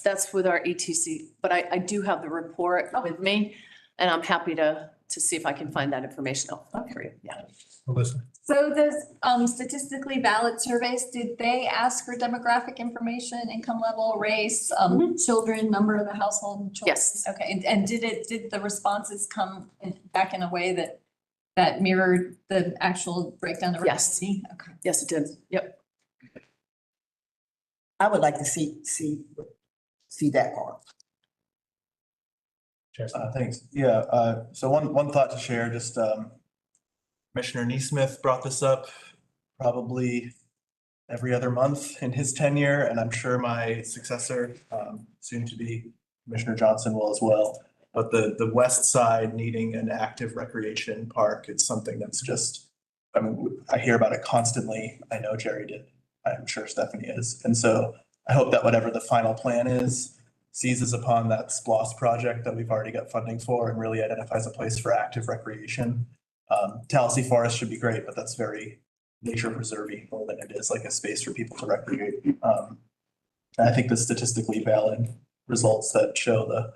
That's with our ETC, but I do have the report with me, and I'm happy to see if I can find that information out for you. Yeah. Melissa. So those statistically valid surveys, did they ask for demographic information, income level, race, children, number of the household? Children? Yes. Okay, and did the responses come back in a way that mirrored the actual breakdown of Yes. residency? Okay. Yes, it did. Yep. I would like to see that part. Thanks. Yeah, so one thought to share, just Commissioner Neesmith brought this up probably every other month in his tenure, and I'm sure my successor, soon to be Commissioner Johnson will as well. But the west side needing an active recreation park, it's something that's just, I mean, I hear about it constantly. I know Jerry did. I'm sure Stephanie is. And so I hope that whatever the final plan is, seizes upon that SPLOST project that we've already got funding for and really identifies a place for active recreation. Tallahassee Forest should be great, but that's very nature preserving more than it is like a space for people to recreate. And I think the statistically valid results that show the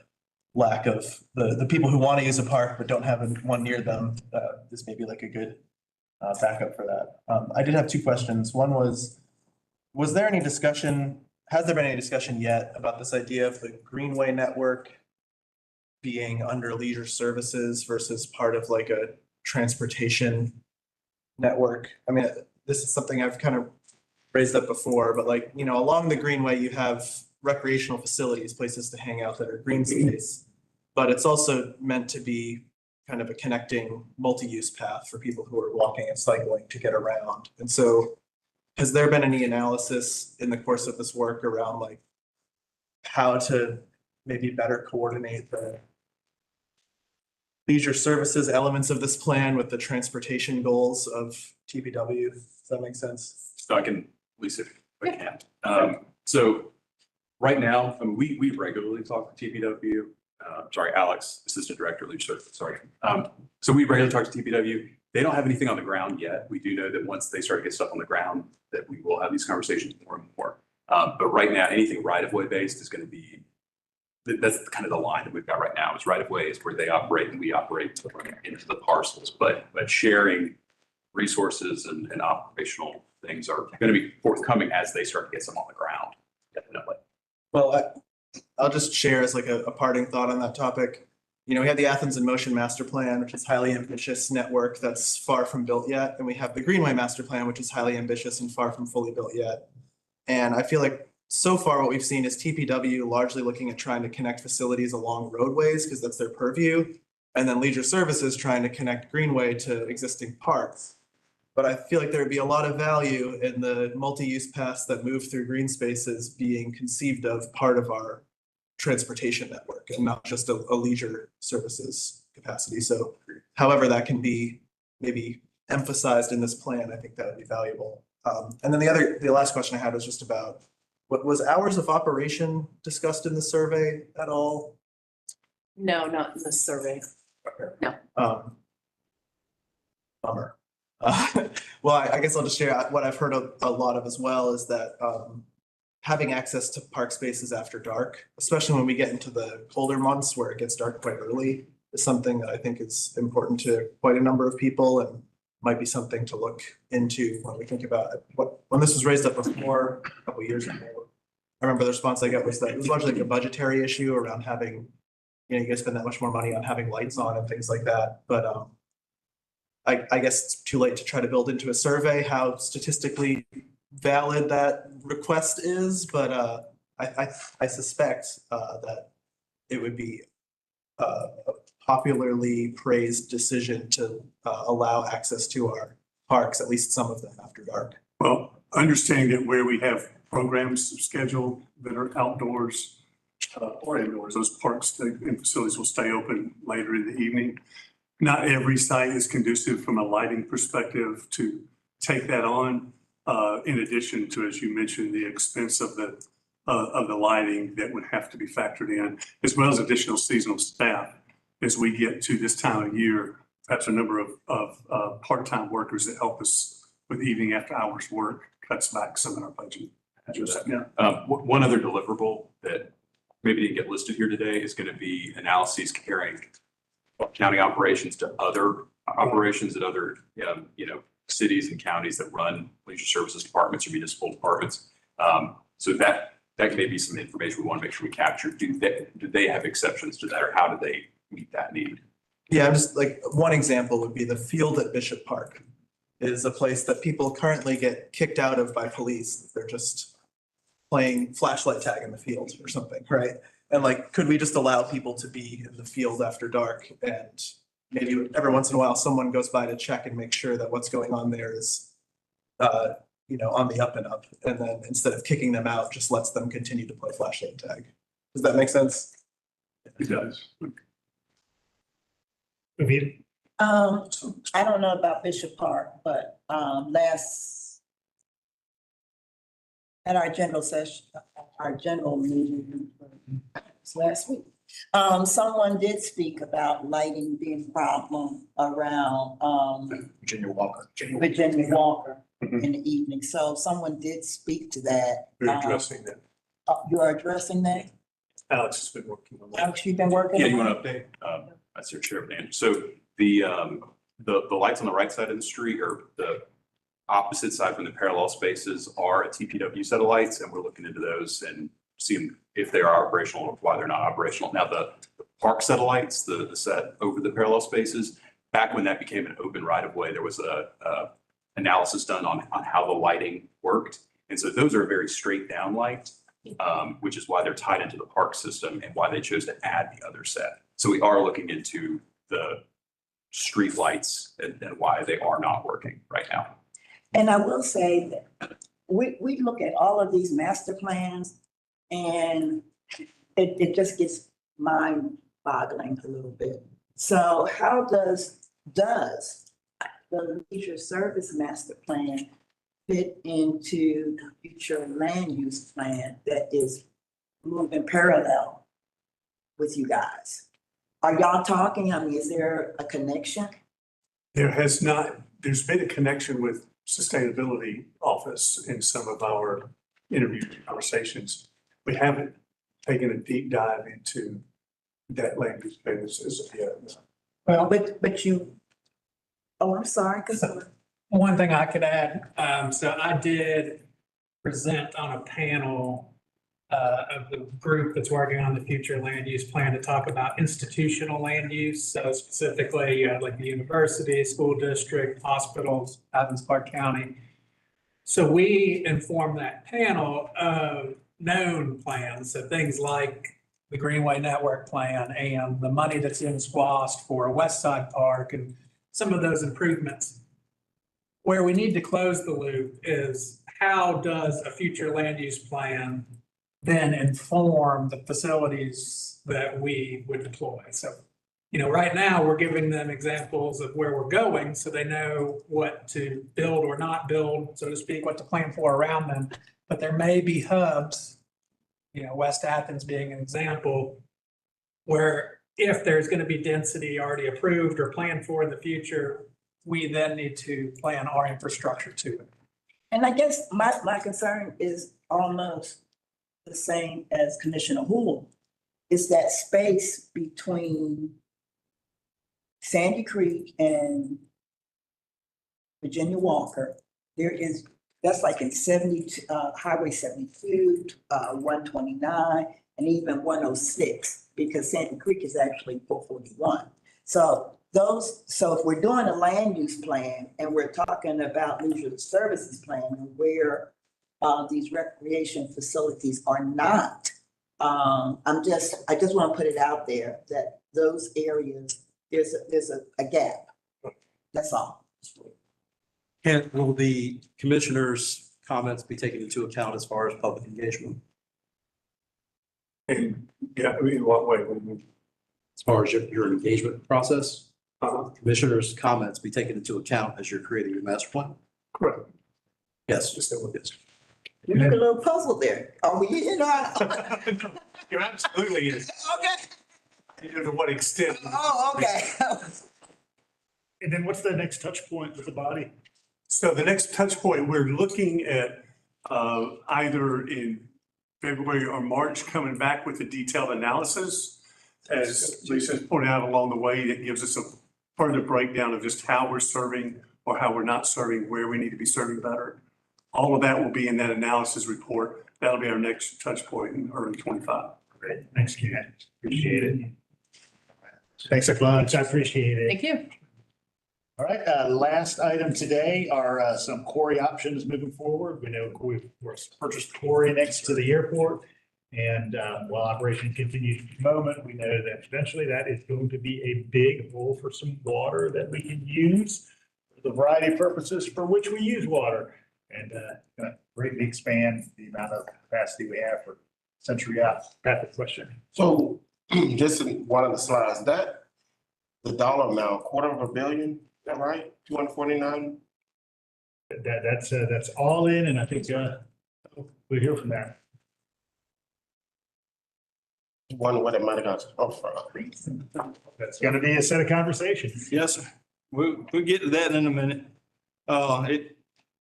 lack of the people who want to use a park but don't have one near them, this may be like a good backup for that. I did have two questions. One was there any discussion, has there been any discussion yet about this idea of the Greenway network being under leisure services versus part of like a transportation network? I mean, this is something I've kind of raised up before, but like, you know, along the Greenway, you have recreational facilities, places to hang out that are green space, but it's also meant to be kind of a connecting multi-use path for people who are walking and cycling to get around. And so has there been any analysis in the course of this work around like how to maybe better coordinate the leisure services elements of this plan with the transportation goals of TPW? Does that make sense? So I can, at least if I can. So right now, I mean, we regularly talk to TPW. Sorry, Alex, Assistant Director, Leisure Services, sorry. So we regularly talk to TPW. They don't have anything on the ground yet. We do know that once they start to get stuff on the ground, that we will have these conversations more and more. But right now, anything right-of-way based is going to be, that's kind of the line that we've got right now. Is right-of-way is where they operate and we operate into the parcels. But sharing resources and operational things are going to be forthcoming as they start to get some on the ground. Definitely. Well, I'll just share as like a parting thought on that topic. You know, we have the Athens in Motion Master Plan, which is highly ambitious network that's far from built yet. And we have the Greenway Master Plan, which is highly ambitious and far from fully built yet. And I feel like so far what we've seen is TPW largely looking at trying to connect facilities along roadways because that's their purview. And then Leisure Services trying to connect Greenway to existing parks. But I feel like there would be a lot of value in the multi-use paths that move through green spaces being conceived of part of our transportation network and not just a leisure services capacity. So however that can be maybe emphasized in this plan, I think that would be valuable. And then the last question I had was just about, what was hours of operation discussed in the survey at all? No, not in this survey. No. Bummer. Well, I guess I'll just share what I've heard a lot of as well is that having access to park spaces after dark, especially when we get into the colder months where it gets dark quite early, is something that I think is important to quite a number of people and might be something to look into when we think about it. When this was raised up before a couple of years ago, I remember the response I got was that it was largely like a budgetary issue around having, you know, you guys spend that much more money on having lights on and things like that. But I guess it's too late to try to build into a survey how statistically valid that request is, but I suspect that it would be a popularly praised decision to allow access to our parks, at least some of them after dark. Well, understanding that where we have programs scheduled that are outdoors or indoors, those parks and facilities will stay open later in the evening. Not every site is conducive from a lighting perspective to take that on. In addition to, as you mentioned, the expense of the lighting that would have to be factored in, as well as additional seasonal staff. As we get to this time of year, perhaps a number of part-time workers that help us with evening after hours work cuts back some in our budget. One other deliverable that maybe didn't get listed here today is going to be analyses comparing county operations to other operations at other, cities and counties that run leisure services departments or municipal departments. So that may be some information we want to make sure we capture. Do they have exceptions to that, or how do they meet that need? Yeah, I'm just like, one example would be the field at Bishop Park is a place that people currently get kicked out of by police. They're just playing flashlight tag in the field or something, right? And like, could we just allow people to be in the field after dark, and maybe every once in a while someone goes by to check and make sure that what's going on there is on the up and up, and then instead of kicking them out, just lets them continue to play flashlight tag. Does that make sense? It does. I don't know about Bishop Park, but at our general session, our general meeting last week, someone did speak about lighting being a problem around Virginia Walker. in the evening. So someone did speak to that. We're addressing that. You are addressing that? Alex has been working on that. Alex, you've been working? Yeah, you on want to update? That's your chair, Dan. So the lights on the right side of the street, or the opposite side from the parallel spaces, are a TPW set of lights, and we're looking into those and seeing if they are operational or why they're not operational. Now, the park set of lights, the set over the parallel spaces, back when that became an open right of way, there was a analysis done on how the lighting worked. And so those are a very straight down light, which is why they're tied into the park system and why they chose to add the other set. So we are looking into the street lights and why they are not working right now. And I will say that we look at all of these master plans and it just gets mind boggling a little bit. So how does the leisure service master plan fit into the future land use plan that is moving parallel with you guys? Are y'all talking? I mean, is there a connection? There's been a connection with sustainability office in some of our interview conversations. We haven't taken a deep dive into that land use plan as of yet. Well, but you, oh, I'm sorry, because One thing I could add, so I did present on a panel of the group that's working on the future land use plan to talk about institutional land use. So specifically like the university, school district, hospitals, Athens-Clarke County. So we informed that panel of known plans, so things like the Greenway Network Plan and the money that's in SWAST for West Side Park and some of those improvements. Where we need to close the loop is how does a future land use plan then inform the facilities that we would deploy? So, right now we're giving them examples of where we're going so they know what to build or not build, so to speak, what to plan for around them. But there may be hubs, West Athens being an example, where if there's going to be density already approved or planned for in the future, we then need to plan our infrastructure to it. and I guess my concern is almost the same as Commissioner Houle. Is that space between Sandy Creek and Virginia Walker. That's like in Highway 72, 129, and even 106, because Sandy Creek is actually 441. So if we're doing a land use plan and we're talking about leisure services plan where these recreation facilities are not, I just want to put it out there that those areas, there's a gap. That's all. And will the commissioners' comments be taken into account as far as public engagement? And yeah, in what way? As far as your engagement process? Commissioners' comments be taken into account as you're creating your master plan? Correct. Yes, just that yes. You look a little puzzled there. Are we, You're absolutely is. Okay. To what extent? Oh, okay. And then what's the next touch point with the body? So the next touch point, we're looking at either in February or March, coming back with a detailed analysis. As Lisa pointed out along the way, it gives us a further breakdown of just how we're serving or how we're not serving, where we need to be serving better. All of that will be in that analysis report. That'll be our next touch point in early 25. Great. Thanks, Ken. Appreciate it. Thanks a bunch. I appreciate it. Thank you. All right, last item today are some quarry options moving forward. We know we've purchased quarry next to the airport. And while operation continues at the moment, we know that eventually that is going to be a big hole for some water that we can use for the variety of purposes for which we use water. And gonna greatly expand the amount of capacity we have for Century Out. Patrick, question. So just in one of the slides, that the dollar amount, $250 million, is that right? 249? That's all in, and I think we'll hear from that. Wonder what it might have got up from. That's gonna be a set of conversations. Yes, sir. We'll get to that in a minute.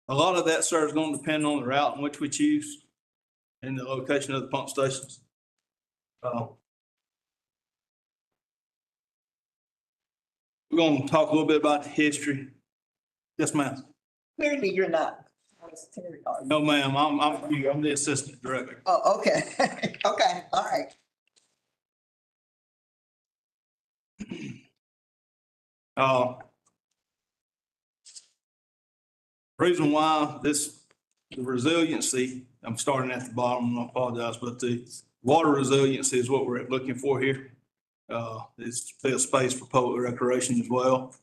A lot of that, sir, is going to depend on the route in which we choose and the location of the pump stations. We're going to talk a little bit about the history. Yes, ma'am. Clearly, you're not. No, ma'am, I'm the assistant director. Oh, okay. Okay, all right. Reason why the resiliency, I'm starting at the bottom, I apologize, but the water resiliency is what we're looking for here. It's a space for public recreation as well.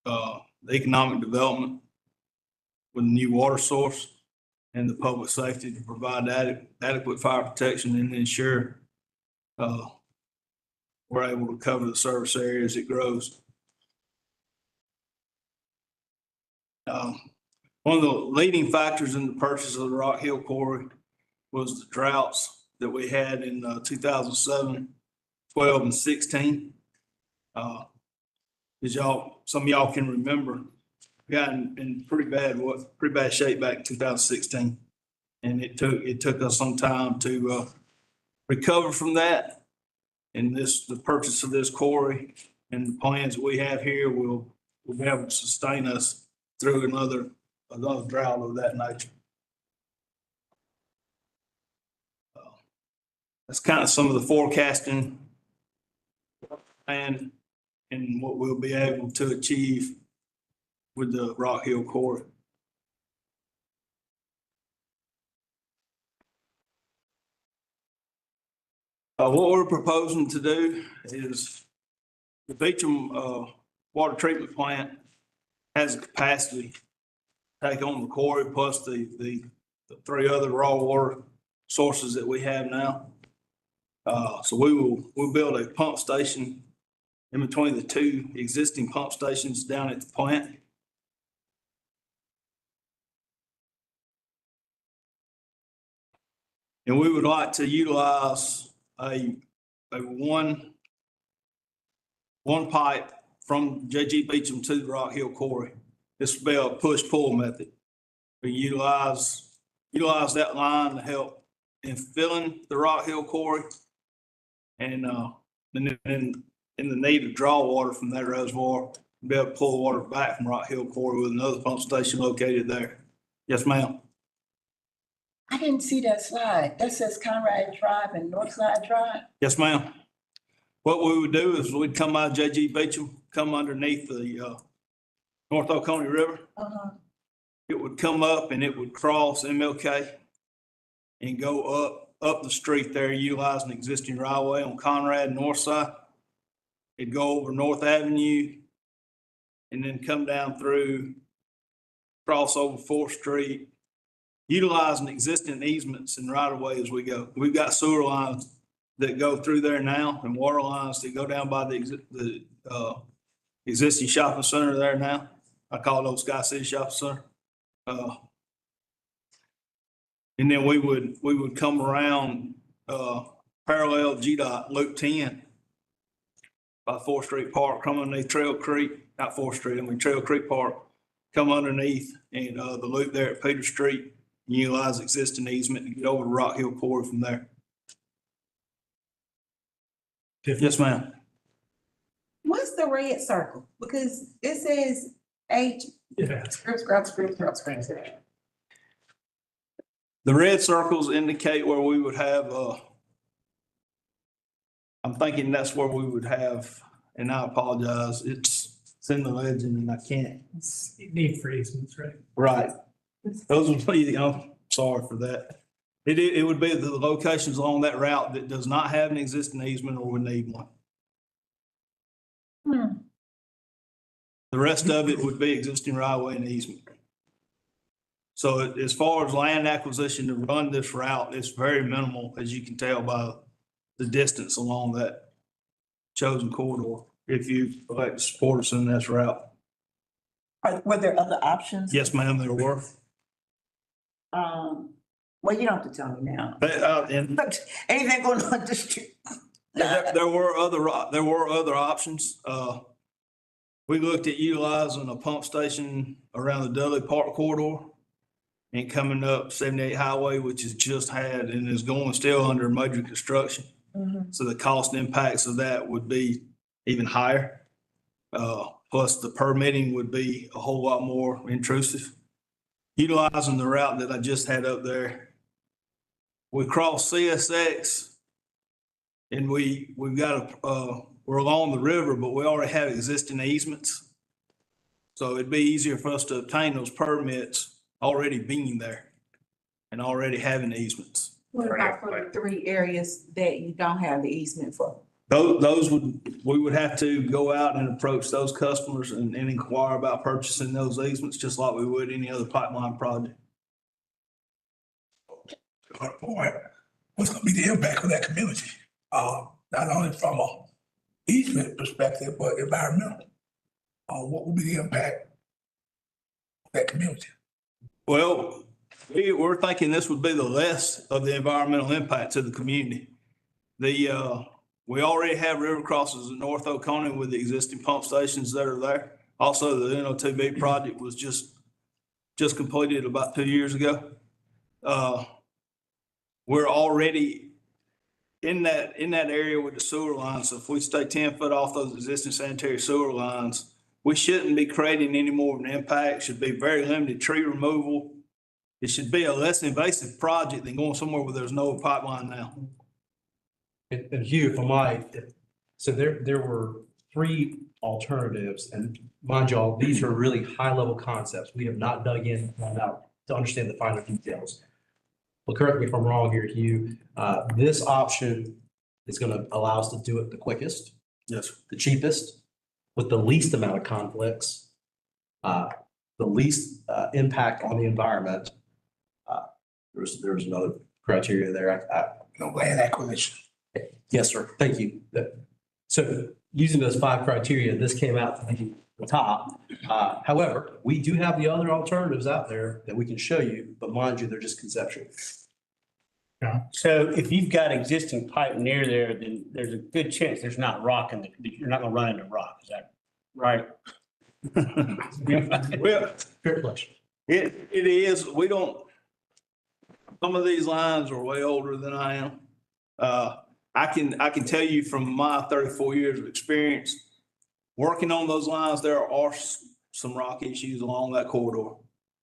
The economic development with a new water source and the public safety to provide adequate fire protection and ensure we're able to cover the service area as it grows. One of the leading factors in the purchase of the Rock Hill Quarry was the droughts that we had in 2007, 12, and 16. As some of y'all can remember, we got in pretty bad shape back in 2016. And it took us some time to recover from that. And the purchase of this quarry and the plans that we have here will be able to sustain us through another drought of that nature. That's kind of some of the forecasting and what we'll be able to achieve with the Rock Hill Quarry. What we're proposing to do is the Beecham water treatment plant has a capacity to take on the quarry plus the three other raw water sources that we have now. So we'll build a pump station in between the two existing pump stations down at the plant. And we would like to utilize a one pipe from J.G. Beecham to the Rock Hill Quarry. This will be a push-pull method. We utilize that line to help in filling the Rock Hill Quarry and then in the need to draw water from that reservoir, be able to pull the water back from Rock Hill Quarry with another pump station located there. Yes, ma'am. I didn't see that slide. That says Conrad Drive and Northside Drive. Yes, ma'am. What we would do is we'd come out of J.G. Beecham, come underneath the North Oconee River. It would come up and it would cross MLK and go up the street there, utilizing existing right of way on Conrad north side. It'd go over North Avenue and then come down through, cross over 4th Street, utilizing existing easements and right of way as we go. We've got sewer lines that go through there now and water lines that go down by the existing shopping center there now. I call those Sky City Shopping Center. And then we would come around parallel GDOT Loop 10 by 4th Street Park, come underneath Trail Creek, not 4th Street, Trail Creek Park, come underneath and the loop there at Peter Street, and utilize existing easement to get over to Rock Hill Quarry from there. Yes, ma'am. What's the red circle? Because it says H. Yeah. The red circles indicate where we would have, I'm thinking that's where we would have, and I apologize, it's in the legend and I can't. Need for easements, right? Right. Those would be, I'm sorry for that. It would be the locations along that route that does not have an existing easement or would need one. The rest of it would be existing right of way and easement. So as far as land acquisition to run this route, it's very minimal, as you can tell by the distance along that chosen corridor, if you elect to support us in this route. Were there other options? Yes, ma'am, there were. Well, you don't have to tell me now. And Anything going on the street? there were other options. We looked at utilizing a pump station around the Dudley Park corridor and coming up 78 Highway, which is just had and is going still under major construction. So the cost impacts of that would be even higher. Plus the permitting would be a whole lot more intrusive. Utilizing the route that I just had up there, we cross CSX and we've got we're along the river, but we already have existing easements. So it'd be easier for us to obtain those permits already being there and already having easements. What about for the 3 areas that you don't have the easement for? we would have to go out and approach those customers and inquire about purchasing those easements, just like we would any other pipeline project. Boy, what's gonna be the impact of that community? Not only from a easement perspective, but environmental. What will be the impact of that community? Well, we're thinking this would be the less of the environmental impact to the community. We already have river crossings in North Oconee with the existing pump stations that are there. Also, the NO2B project was just completed about 2 years ago. We're already in that area with the sewer lines. So if we stay 10 foot off those existing sanitary sewer lines, we shouldn't be creating any more of an impact. Should be very limited tree removal. It should be a less invasive project than going somewhere where there's no pipeline now. And Hugh, if I might, so there were 3 alternatives, and mind y'all, these are really high-level concepts. We have not dug in enough to understand the finer details. Well, correct me if I'm wrong here, Hugh. This option is going to allow us to do it the quickest. Yes. The cheapest, with the least amount of conflicts, the least impact on the environment. There was another criteria there. No land acquisition. Yes, sir. Thank you. So using those 5 criteria, this came out to be the top. However, we do have the other alternatives out there that we can show you, but mind you, they're just conceptual. So if you've got existing pipe near there, then there's a good chance there's not rock in you're not gonna run into rock. Is that right? Well, fair question. It is. We don't, some of these lines are way older than I am. I can tell you from my 34 years of experience, working on those lines, there are some rock issues along that corridor,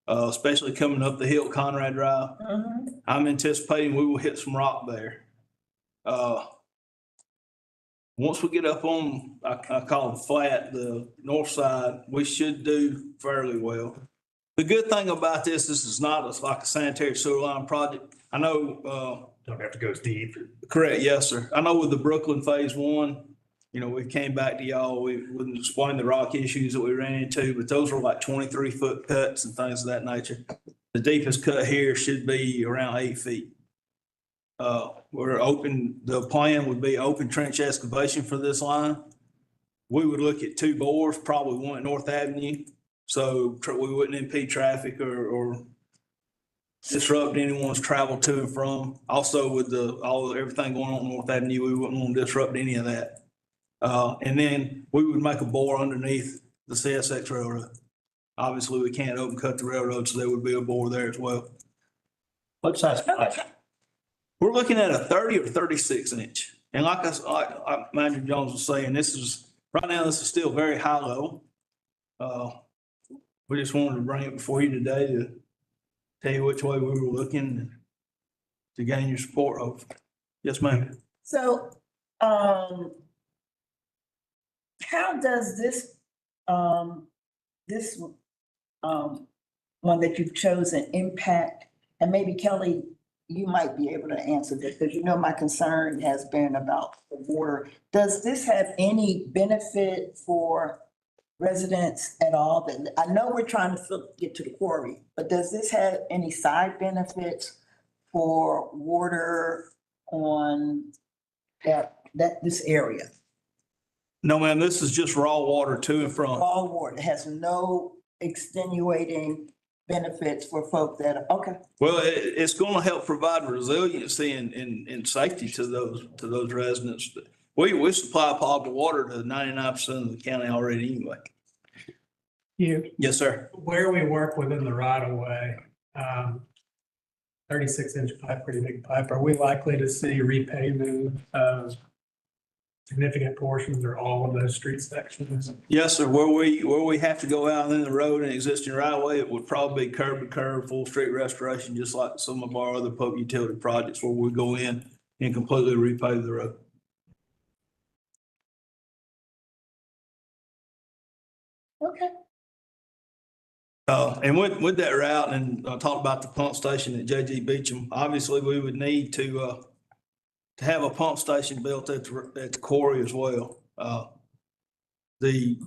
especially coming up the hill, Conrad Drive. I'm anticipating we will hit some rock there. Once we get up on, I call it flat, the north side, we should do fairly well. The good thing about this is not like a sanitary sewer line project. I know, don't have to go as deep. Correct, yes, sir. I know with the Brooklyn Phase 1, we came back to y'all, we wouldn't explain the rock issues that we ran into, but those were like 23-foot cuts and things of that nature. The deepest cut here should be around 8 feet. The plan would be open trench excavation for this line. We would look at 2 bores, probably one at North Avenue, so we wouldn't impede traffic or disrupt anyone's travel to and from. Also with everything going on North Avenue, we wouldn't want to disrupt any of that. And then we would make a bore underneath the CSX railroad. Obviously, we can't open cut the railroad, so there would be a bore there as well. What size pipe? We're looking at a 30 or 36 inch. And like Manager Jones was saying, right now, this is still very high level. We just wanted to bring it before you today to tell you which way we were looking to gain your support, hopefully. Yes, ma'am. So, how does this one that you've chosen impact, and maybe Kelly, you might be able to answer this, because my concern has been about the water. Does this have any benefit for residents at all? I know we're trying to get to the quarry, but does this have any side benefits for water on this area? No, ma'am, this is just raw water to and from. Raw water. It has no extenuating benefits for folk that, okay. Well, it's going to help provide resiliency and safety to those residents. We supply potable water to 99% of the county already anyway. Yes, sir. Where we work within the right of way, 36-inch pipe, pretty big pipe, are we likely to see repaving of significant portions or all of those street sections? Yes, sir. Where we have to go out in the road and existing right of way, it would probably be curb to curb, full street restoration, just like some of our other public utility projects where we go in and completely repave the road. Okay. And with that route, and I talked about the pump station at JG Beecham, obviously we would need to to have a pump station built at the quarry as well. The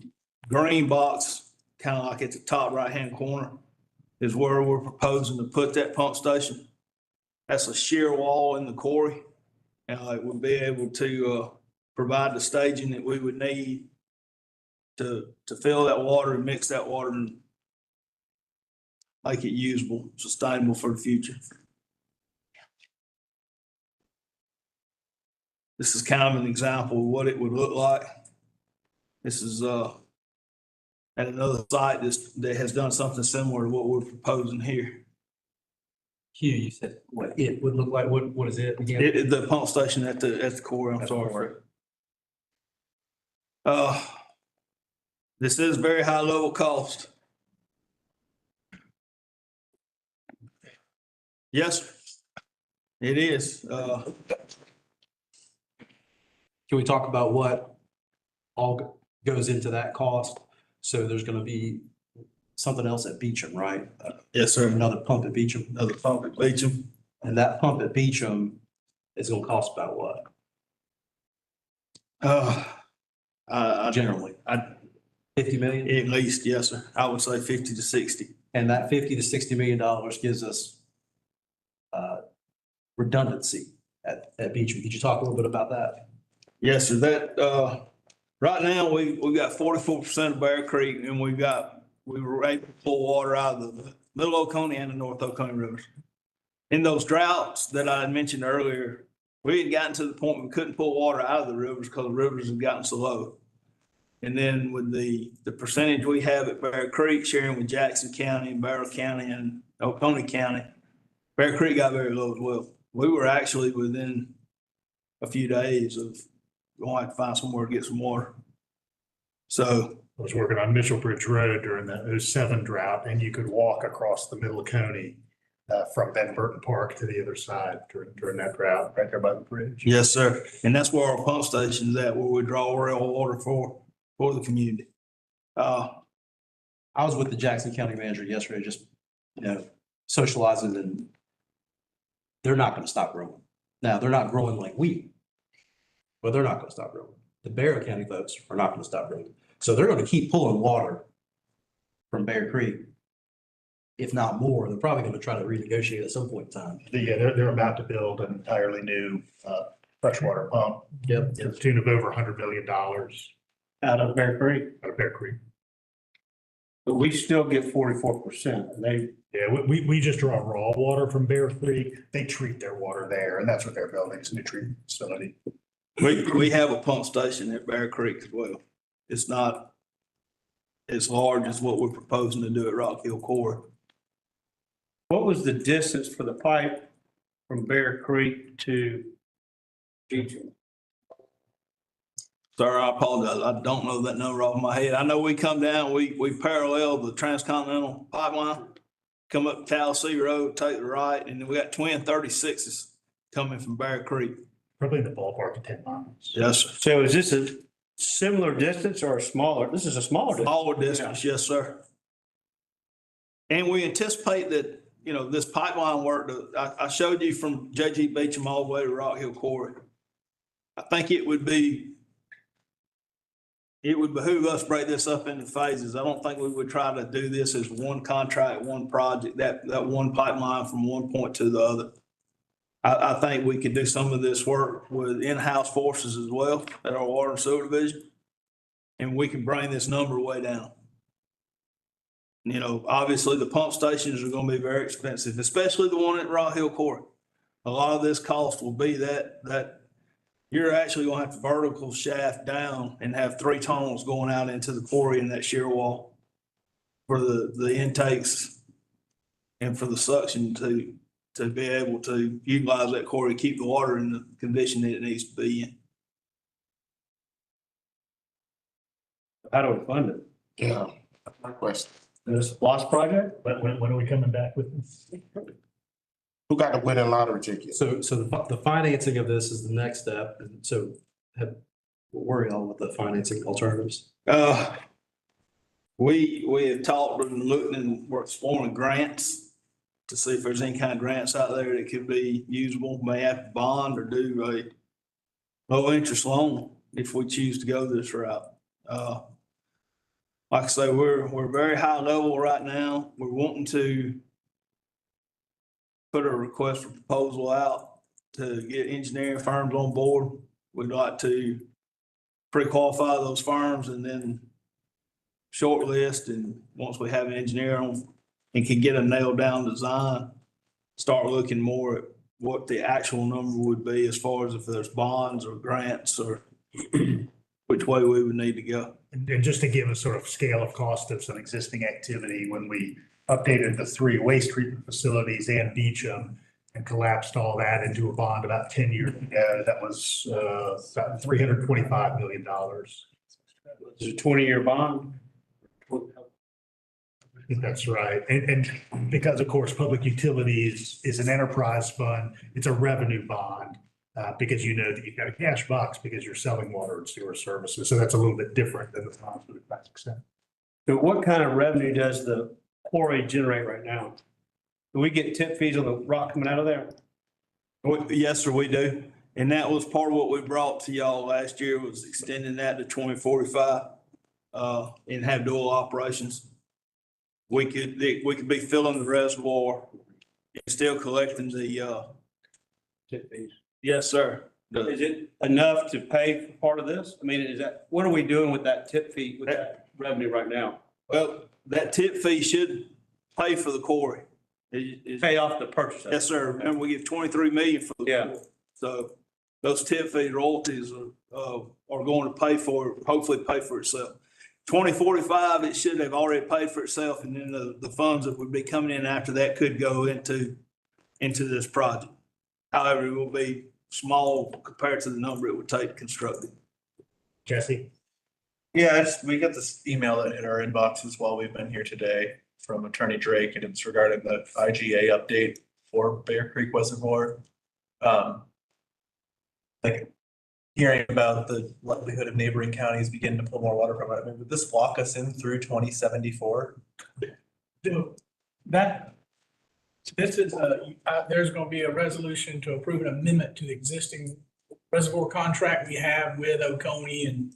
green box, kind of like at the top right-hand corner, is where we're proposing to put that pump station. That's a shear wall in the quarry. And it would be able to provide the staging that we would need to fill that water and mix that water and make it usable, sustainable for the future. This is kind of an example of what it would look like. This is at another site that has done something similar to what we're proposing here. Hugh, you said what it would look like, what is it again? The pump station at the core, I'm sorry. This is very high level cost. Yes, it is. Can we talk about what all goes into that cost? So there's gonna be something else at Beecham, right? Yes, sir. Another pump at Beecham. Another pump at Beecham. And that pump at Beecham is gonna cost about what? Generally, 50 million? At least, yes, sir. I would say 50 to 60. And that $50 to $60 million gives us redundancy at Beecham. Could you talk a little bit about that? Yes, sir. That, right now, we got 44% of Bear Creek, and we were able to pull water out of the Middle Oconee and the North Oconee rivers. In those droughts that I had mentioned earlier, we had gotten to the point we couldn't pull water out of the rivers because the rivers had gotten so low. And then with the percentage we have at Bear Creek, sharing with Jackson County and Barrow County and Oconee County, Bear Creek got very low as well. We were actually within a few days of going to have to find somewhere to get some water. So I was working on Mitchell Bridge Road during the 07 drought, and you could walk across the Middle Oconee from Ben Burton Park to the other side during that drought, right there by the bridge. yes, sir. And that's where our pump station is at, where we draw rail water for the community. I was with the Jackson County manager yesterday, just, socializing, and they're not going to stop growing. Now, they're not growing like wheat, but they're not going to stop growing. The Barrow County folks are not going to stop growing. So they're going to keep pulling water from Bear Creek. If not more, they're probably going to try to renegotiate at some point in time. Yeah, they're about to build an entirely new freshwater pump. Yep. To the tune of over $100 million. Out of Bear Creek, Out of Bear Creek. but we still get 44%. And they, Yeah, we just draw raw water from Bear Creek. They treat their water there, and that's what they're building, is a new treatment facility. We have a pump station at Bear Creek as well. It's not as large as what we're proposing to do at Rock Hill Quarry. what was the distance for the pipe from Bear Creek to Beecham? Sir, I apologize. I don't know that number off my head. I know we come down, we parallel the transcontinental pipeline, come up Tallahassee Road, take the right, and then we got twin 36s coming from Bear Creek. Probably in the ballpark of 10 miles. Yes, sir. So is this a similar distance or a smaller? This is a smaller distance. Smaller distance, yes, sir. And we anticipate that, this pipeline work, I showed you from J.G. Beecham all the way to Rock Hill Quarry. I think it would behoove us to break this up into phases. I don't think we would try to do this as one contract, one project, that one pipeline from one point to the other. I think we could do some of this work with in-house forces as well at our water and sewer division. And we can bring this number way down. Obviously the pump stations are gonna be very expensive, especially the one at Rock Hill Quarry. A lot of this cost will be that you're actually gonna have to vertical shaft down and have 3 tunnels going out into the quarry in that shear wall for the intakes and for the suction to be able to utilize that quarry, keep the water in the condition that it needs to be in. How do we fund it? Yeah, my question. This lost project? When are we coming back with this? Who got the winning lottery ticket? So the financing of this is the next step. And so where are y'all with the financing alternatives? We have talked and looked and we're exploring grants to see if there's any kind of grants out there that could be usable. May have to bond or do low interest loan if we choose to go this route. Like I say, we're very high level right now. We're wanting to put a request for proposal out to get engineering firms on board. We'd like to pre-qualify those firms and then shortlist, and once we have an engineer on and can get a nailed down design, start looking more at what the actual number would be as far as if there's bonds or grants or which way we would need to go. And just to give a sort of scale of cost of some existing activity, when we updated the 3 waste treatment facilities and Beecham and collapsed all that into a bond about 10 years ago, that was about $325 million. It's a 20-year bond. I think that's right. And because, of course, public utilities is an enterprise fund, it's a revenue bond. Because you know that you've got a cash box because you're selling water and sewer services. So that's a little bit different than the bonds for the classic center. So what kind of revenue does the quarry generate right now? Do we get tip fees on the rock coming out of there? Yes, sir, we do. And that was part of what we brought to y'all last year, was extending that to 2045 and have dual operations. We could be filling the reservoir and still collecting the Tip fees. yes, sir. Is it enough to pay for part of this? I mean, is that, what are we doing with that tip fee, with that revenue right now? Well, that tip fee should pay for the quarry. Pay off the purchase. Yes, sir. Remember, we give 23 million for the quarry. So those tip fee royalties are going to pay for, hopefully pay for itself. 2045, it should have already paid for itself, and then the funds that would be coming in after that could go into this project. However, it will be small compared to the number it would take to construct it. Jesse? Yeah, we got this email that hit our inboxes while we've been here today from Attorney Drake, and it's regarding the IGA update for Bear Creek Reservoir. Like hearing about the likelihood of neighboring counties beginning to pull more water from it. I mean, would this walk us in through 2074? This is, there's gonna be a resolution to approve an amendment to the existing reservoir contract we have with Oconee and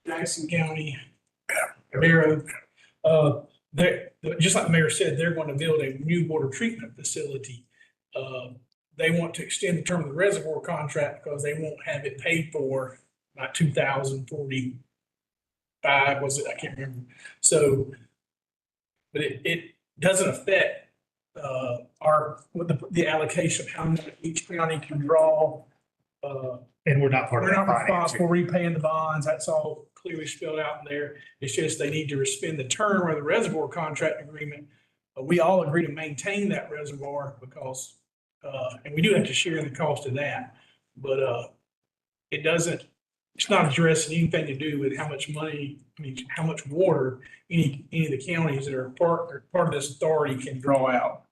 Jackson County. Barrow. Just like the mayor said, they're going to build a new water treatment facility. They want to extend the term of the reservoir contract because they won't have it paid for by 2045, was it? I can't remember. So, but it doesn't affect the allocation, how much each county can draw. And we're not part of We're that not financing. responsible for repaying the bonds. That's all clearly spelled out in there. It's just they need to respend the term of the reservoir contract agreement. We all agree to maintain that reservoir because, and we do have to share in the cost of that. But it's not addressing anything to do with how much money, how much water any of the counties that are part of this authority can draw out.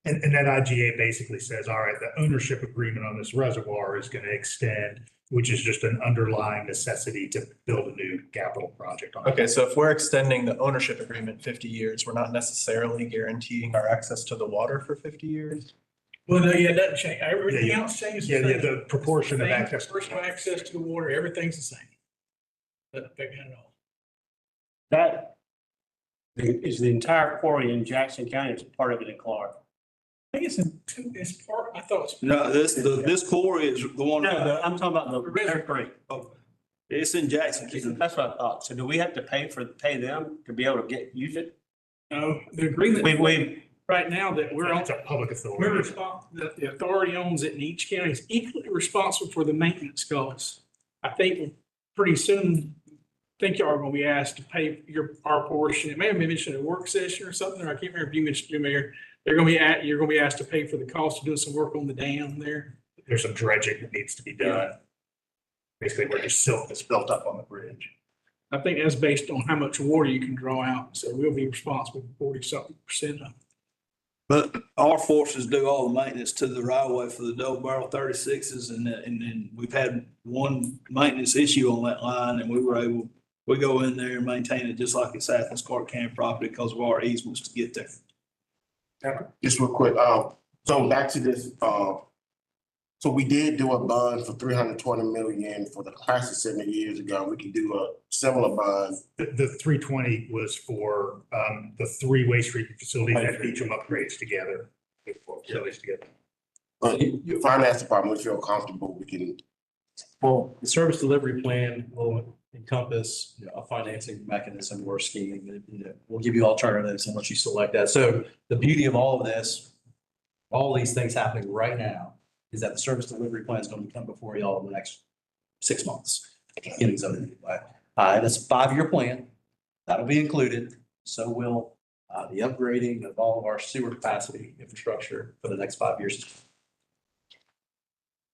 And that IGA basically says, all right, the ownership agreement on this reservoir is going to extend, which is just an underlying necessity to build a new capital project on it. Okay, so if we're extending the ownership agreement 50 years, we're not necessarily guaranteeing our access to the water for 50 years? Well, no, yeah, it doesn't change. Everything else changes. Yeah, the proportion of access. Proportion of access to the water, everything's the same. Doesn't affect that at all. That is the entire quarry in Jackson County, it's a part of it in Clarke. I think it's part, I thought it's. No, this quarry is the one. No, I'm talking about the Bear Creek. Oh, it's in Jackson. That's what I thought. So do we have to pay them to be able to use it? No, the agreement. Right now that we're on. It's a public authority. We're responsible, the authority owns it and each county is equally responsible for the maintenance costs. I think pretty soon, I think y'all are gonna be asked to pay our portion. It may have been mentioned in a work session or something, or I can't remember if you mentioned it, Mayor. You're gonna be asked to pay for the cost of doing some work on the dam there. There's some dredging that needs to be done. Basically, where just silt is built up on the bridge. I think that's based on how much water you can draw out. So we'll be responsible for 40-something% of it. But our forces do all the maintenance to the right of way for the double barrel 36s, and then we've had one maintenance issue on that line, and we go in there and maintain it just like it's Athens-Clarke County property because of our easements to get there. Just real quick, so back to this, So we did do a bond for 320 million for the crisis center years ago. We can do a similar bond. The 320 was for the 3 waste treatment facilities that each of them upgrades together. Facilities together. But the finance department, we feel comfortable, we can. Well, the service delivery plan will encompass, a financing mechanism or scheme. We'll give you alternatives and let you select that. So the beauty of all of this, all these things happening right now, is that the service delivery plan is going to come before y'all in the next 6 months. Beginnings of it. And it's a 5-year plan. That'll be included. So will the upgrading of all of our sewer capacity infrastructure for the next 5 years.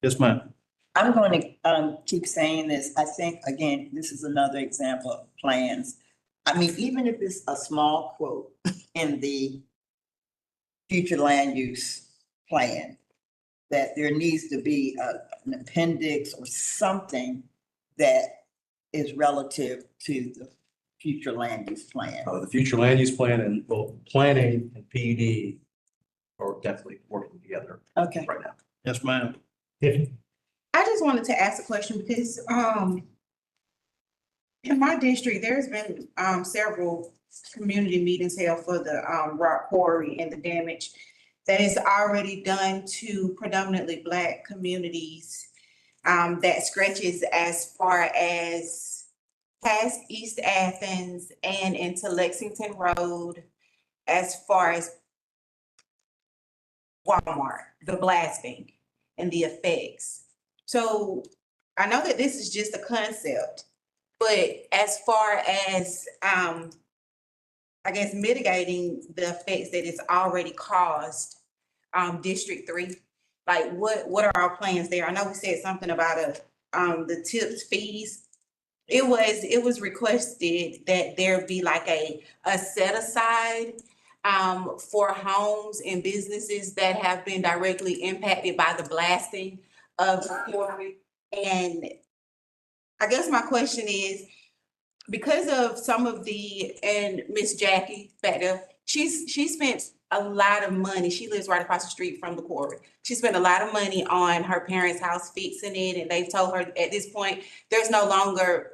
Yes, ma'am. I'm going to keep saying this. I think, again, this is another example of plans. I mean, even if it's a small quote in the future land use plan, that there needs to be an appendix or something that is relative to the future land use plan. The future land use plan and both planning and PUD are definitely working together right now. Yes, ma'am. I just wanted to ask a question because in my district, there's been several community meetings held for the rock quarry and the damage that is already done to predominantly Black communities that stretches as far as past East Athens and into Lexington Road, as far as Walmart, the blasting and the effects. So I know that this is just a concept, but as far as, I guess, mitigating the effects that it's already caused, District 3, like what are our plans there? I know we said something about the tips fees. It was requested that there be like a set aside for homes and businesses that have been directly impacted by the blasting of Quarry. And I guess my question is, because of some of and Miss Jackie back there, she spent a lot of money. She lives right across the street from the quarry. She spent a lot of money on her parents' house fixing it, and they've told her at this point,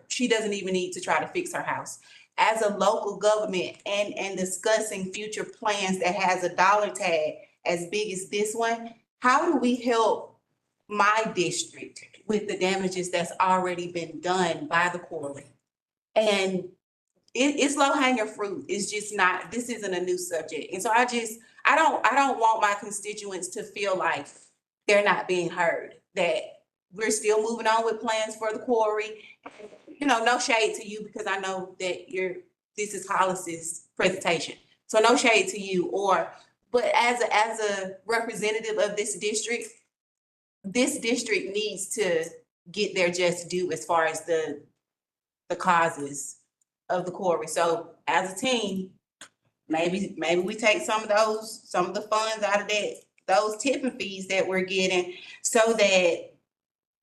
she doesn't even need to try to fix her house. As a local government and discussing future plans that has a dollar tag as big as this one, how do we help my district with the damages that's already been done by the quarry? And it's low hanging fruit. It's just not, this isn't a new subject. And so I don't want my constituents to feel like they're not being heard, that we're still moving on with plans for the quarry. No shade to you, because I know that this is Hollis's presentation. So no shade to you, but as a representative of this district needs to get their just due as far as the causes of the quarry. So as a team, maybe we take some of the funds out of those tipping fees that we're getting, so that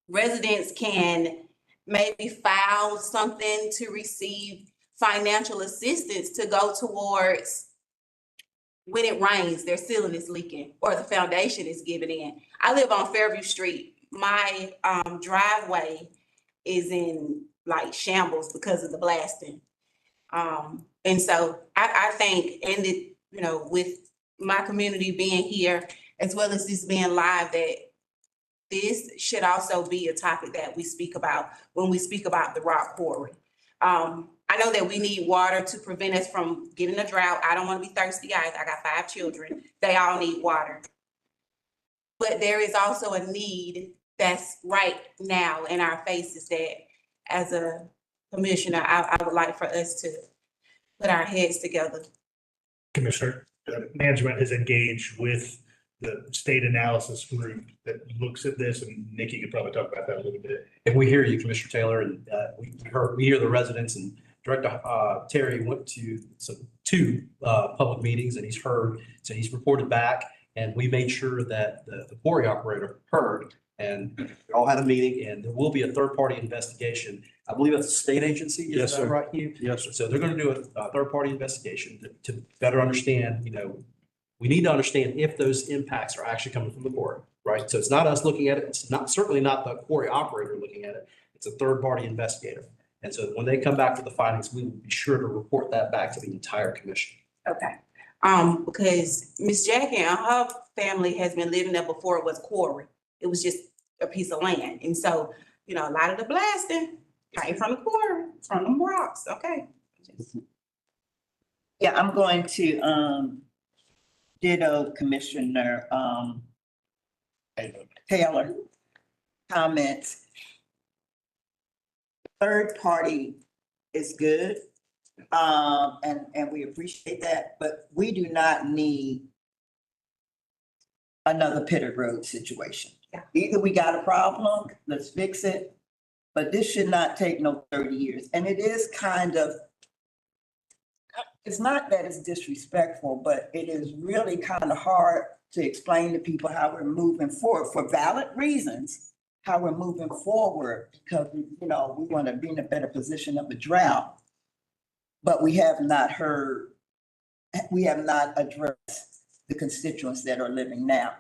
residents can maybe file something to receive financial assistance to go towards when it rains, their ceiling is leaking or the foundation is giving in. I live on Fairview Street. My driveway is in like shambles because of the blasting. And so I think, with my community being here, as well as this being live, that this should also be a topic that we speak about when we speak about the rock quarry. I know that we need water to prevent us from getting a drought. I don't want to be thirsty either. I got 5 children. They all need water. But there is also a need that's right now in our faces that, as a commissioner, I would like for us to put our heads together. Commissioner, management has engaged with the state analysis group that looks at this, and Nikki could probably talk about that a little bit. If we hear you, Commissioner Taylor, and we hear the residents, and Director Terry went to 2 public meetings, and he's reported back, and we made sure that the quarry operator heard, and we all had a meeting, and there will be a third-party investigation. I believe that's a state agency. Is that right, Hugh? Yes, sir. So they're going to do a third-party investigation to better understand, we need to understand if those impacts are actually coming from the quarry. right? So it's not us looking at it. It's not, certainly not the quarry operator looking at it. It's a third-party investigator. And so when they come back with the findings, we will be sure to report that back to the entire commission. Okay. Because Miss Jackie and her family has been living there before it was quarry. It was just a piece of land. And so, you know, a lot of the blasting came from the quarry, from them rocks. Okay. Yeah, I'm going to, ditto Commissioner, Taylor comments. Third party is good. And we appreciate that, but we do not need another pitted road situation. Either we got a problem, let's fix it, but this should not take no 30 years. And it is kind of, it's not that it's disrespectful, but it is really kind of hard to explain to people how we're moving forward for valid reasons, how we're moving forward, because, you know, we want to be in a better position of the drought. But we have not addressed the constituents that are living now.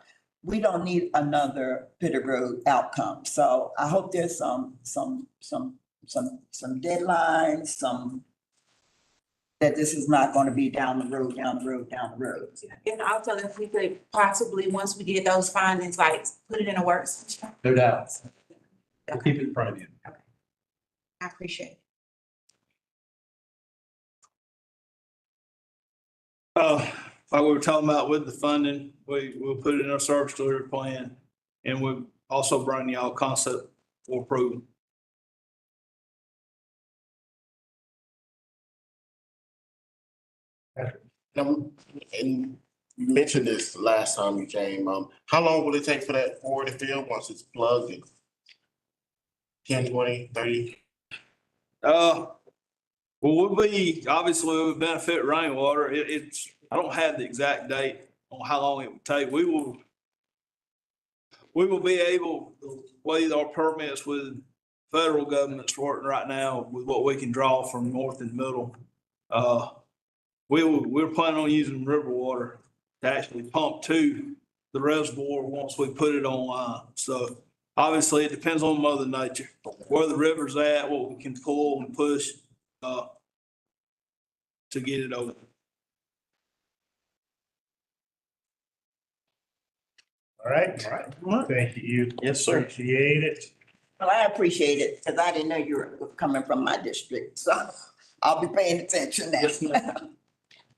We don't need another pitted road outcome. So I hope there's some deadlines, that this is not going to be down the road. And also if we could possibly, once we get those findings, like put it in a works. No doubt. We'll keep it in front of you. I appreciate it. Like we were talking about with the funding, we'll put it in our service delivery plan, and we'll also bring y'all concept for approval. And you mentioned this last time you came, how long will it take for that quarry to fill once it's plugged in? 10, 20, 30? Well, we'll be, obviously, it would benefit rainwater. It's, I don't have the exact date on how long it would take. We will be able, with our permits with federal government's working right now with what we can draw from north and middle. We're planning on using river water to actually pump to the reservoir once we put it online. So obviously it depends on Mother Nature, where the river's at, what we can pull and push, to get it over. All right. Thank you. Yes, sir. Appreciate it. Well, I appreciate it, because I didn't know you were coming from my district, so I'll be paying attention now.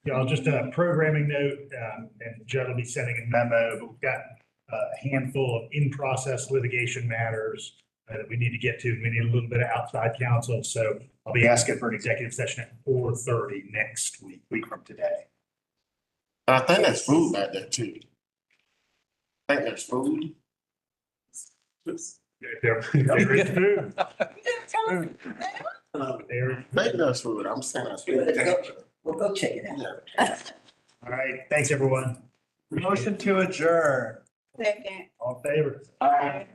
Y'all, just a programming note, and Judd will be sending a memo, but we've got a handful of in-process litigation matters that we need to get to. We need a little bit of outside counsel, so I'll be asking for an executive session at 4:30 next week from today. I think there's food back there too. I think there's food. There is food. Maybe there's food. I'm saying that's food. We'll go check it out. All right, thanks, everyone. Motion to adjourn. Second. All in favor? All right.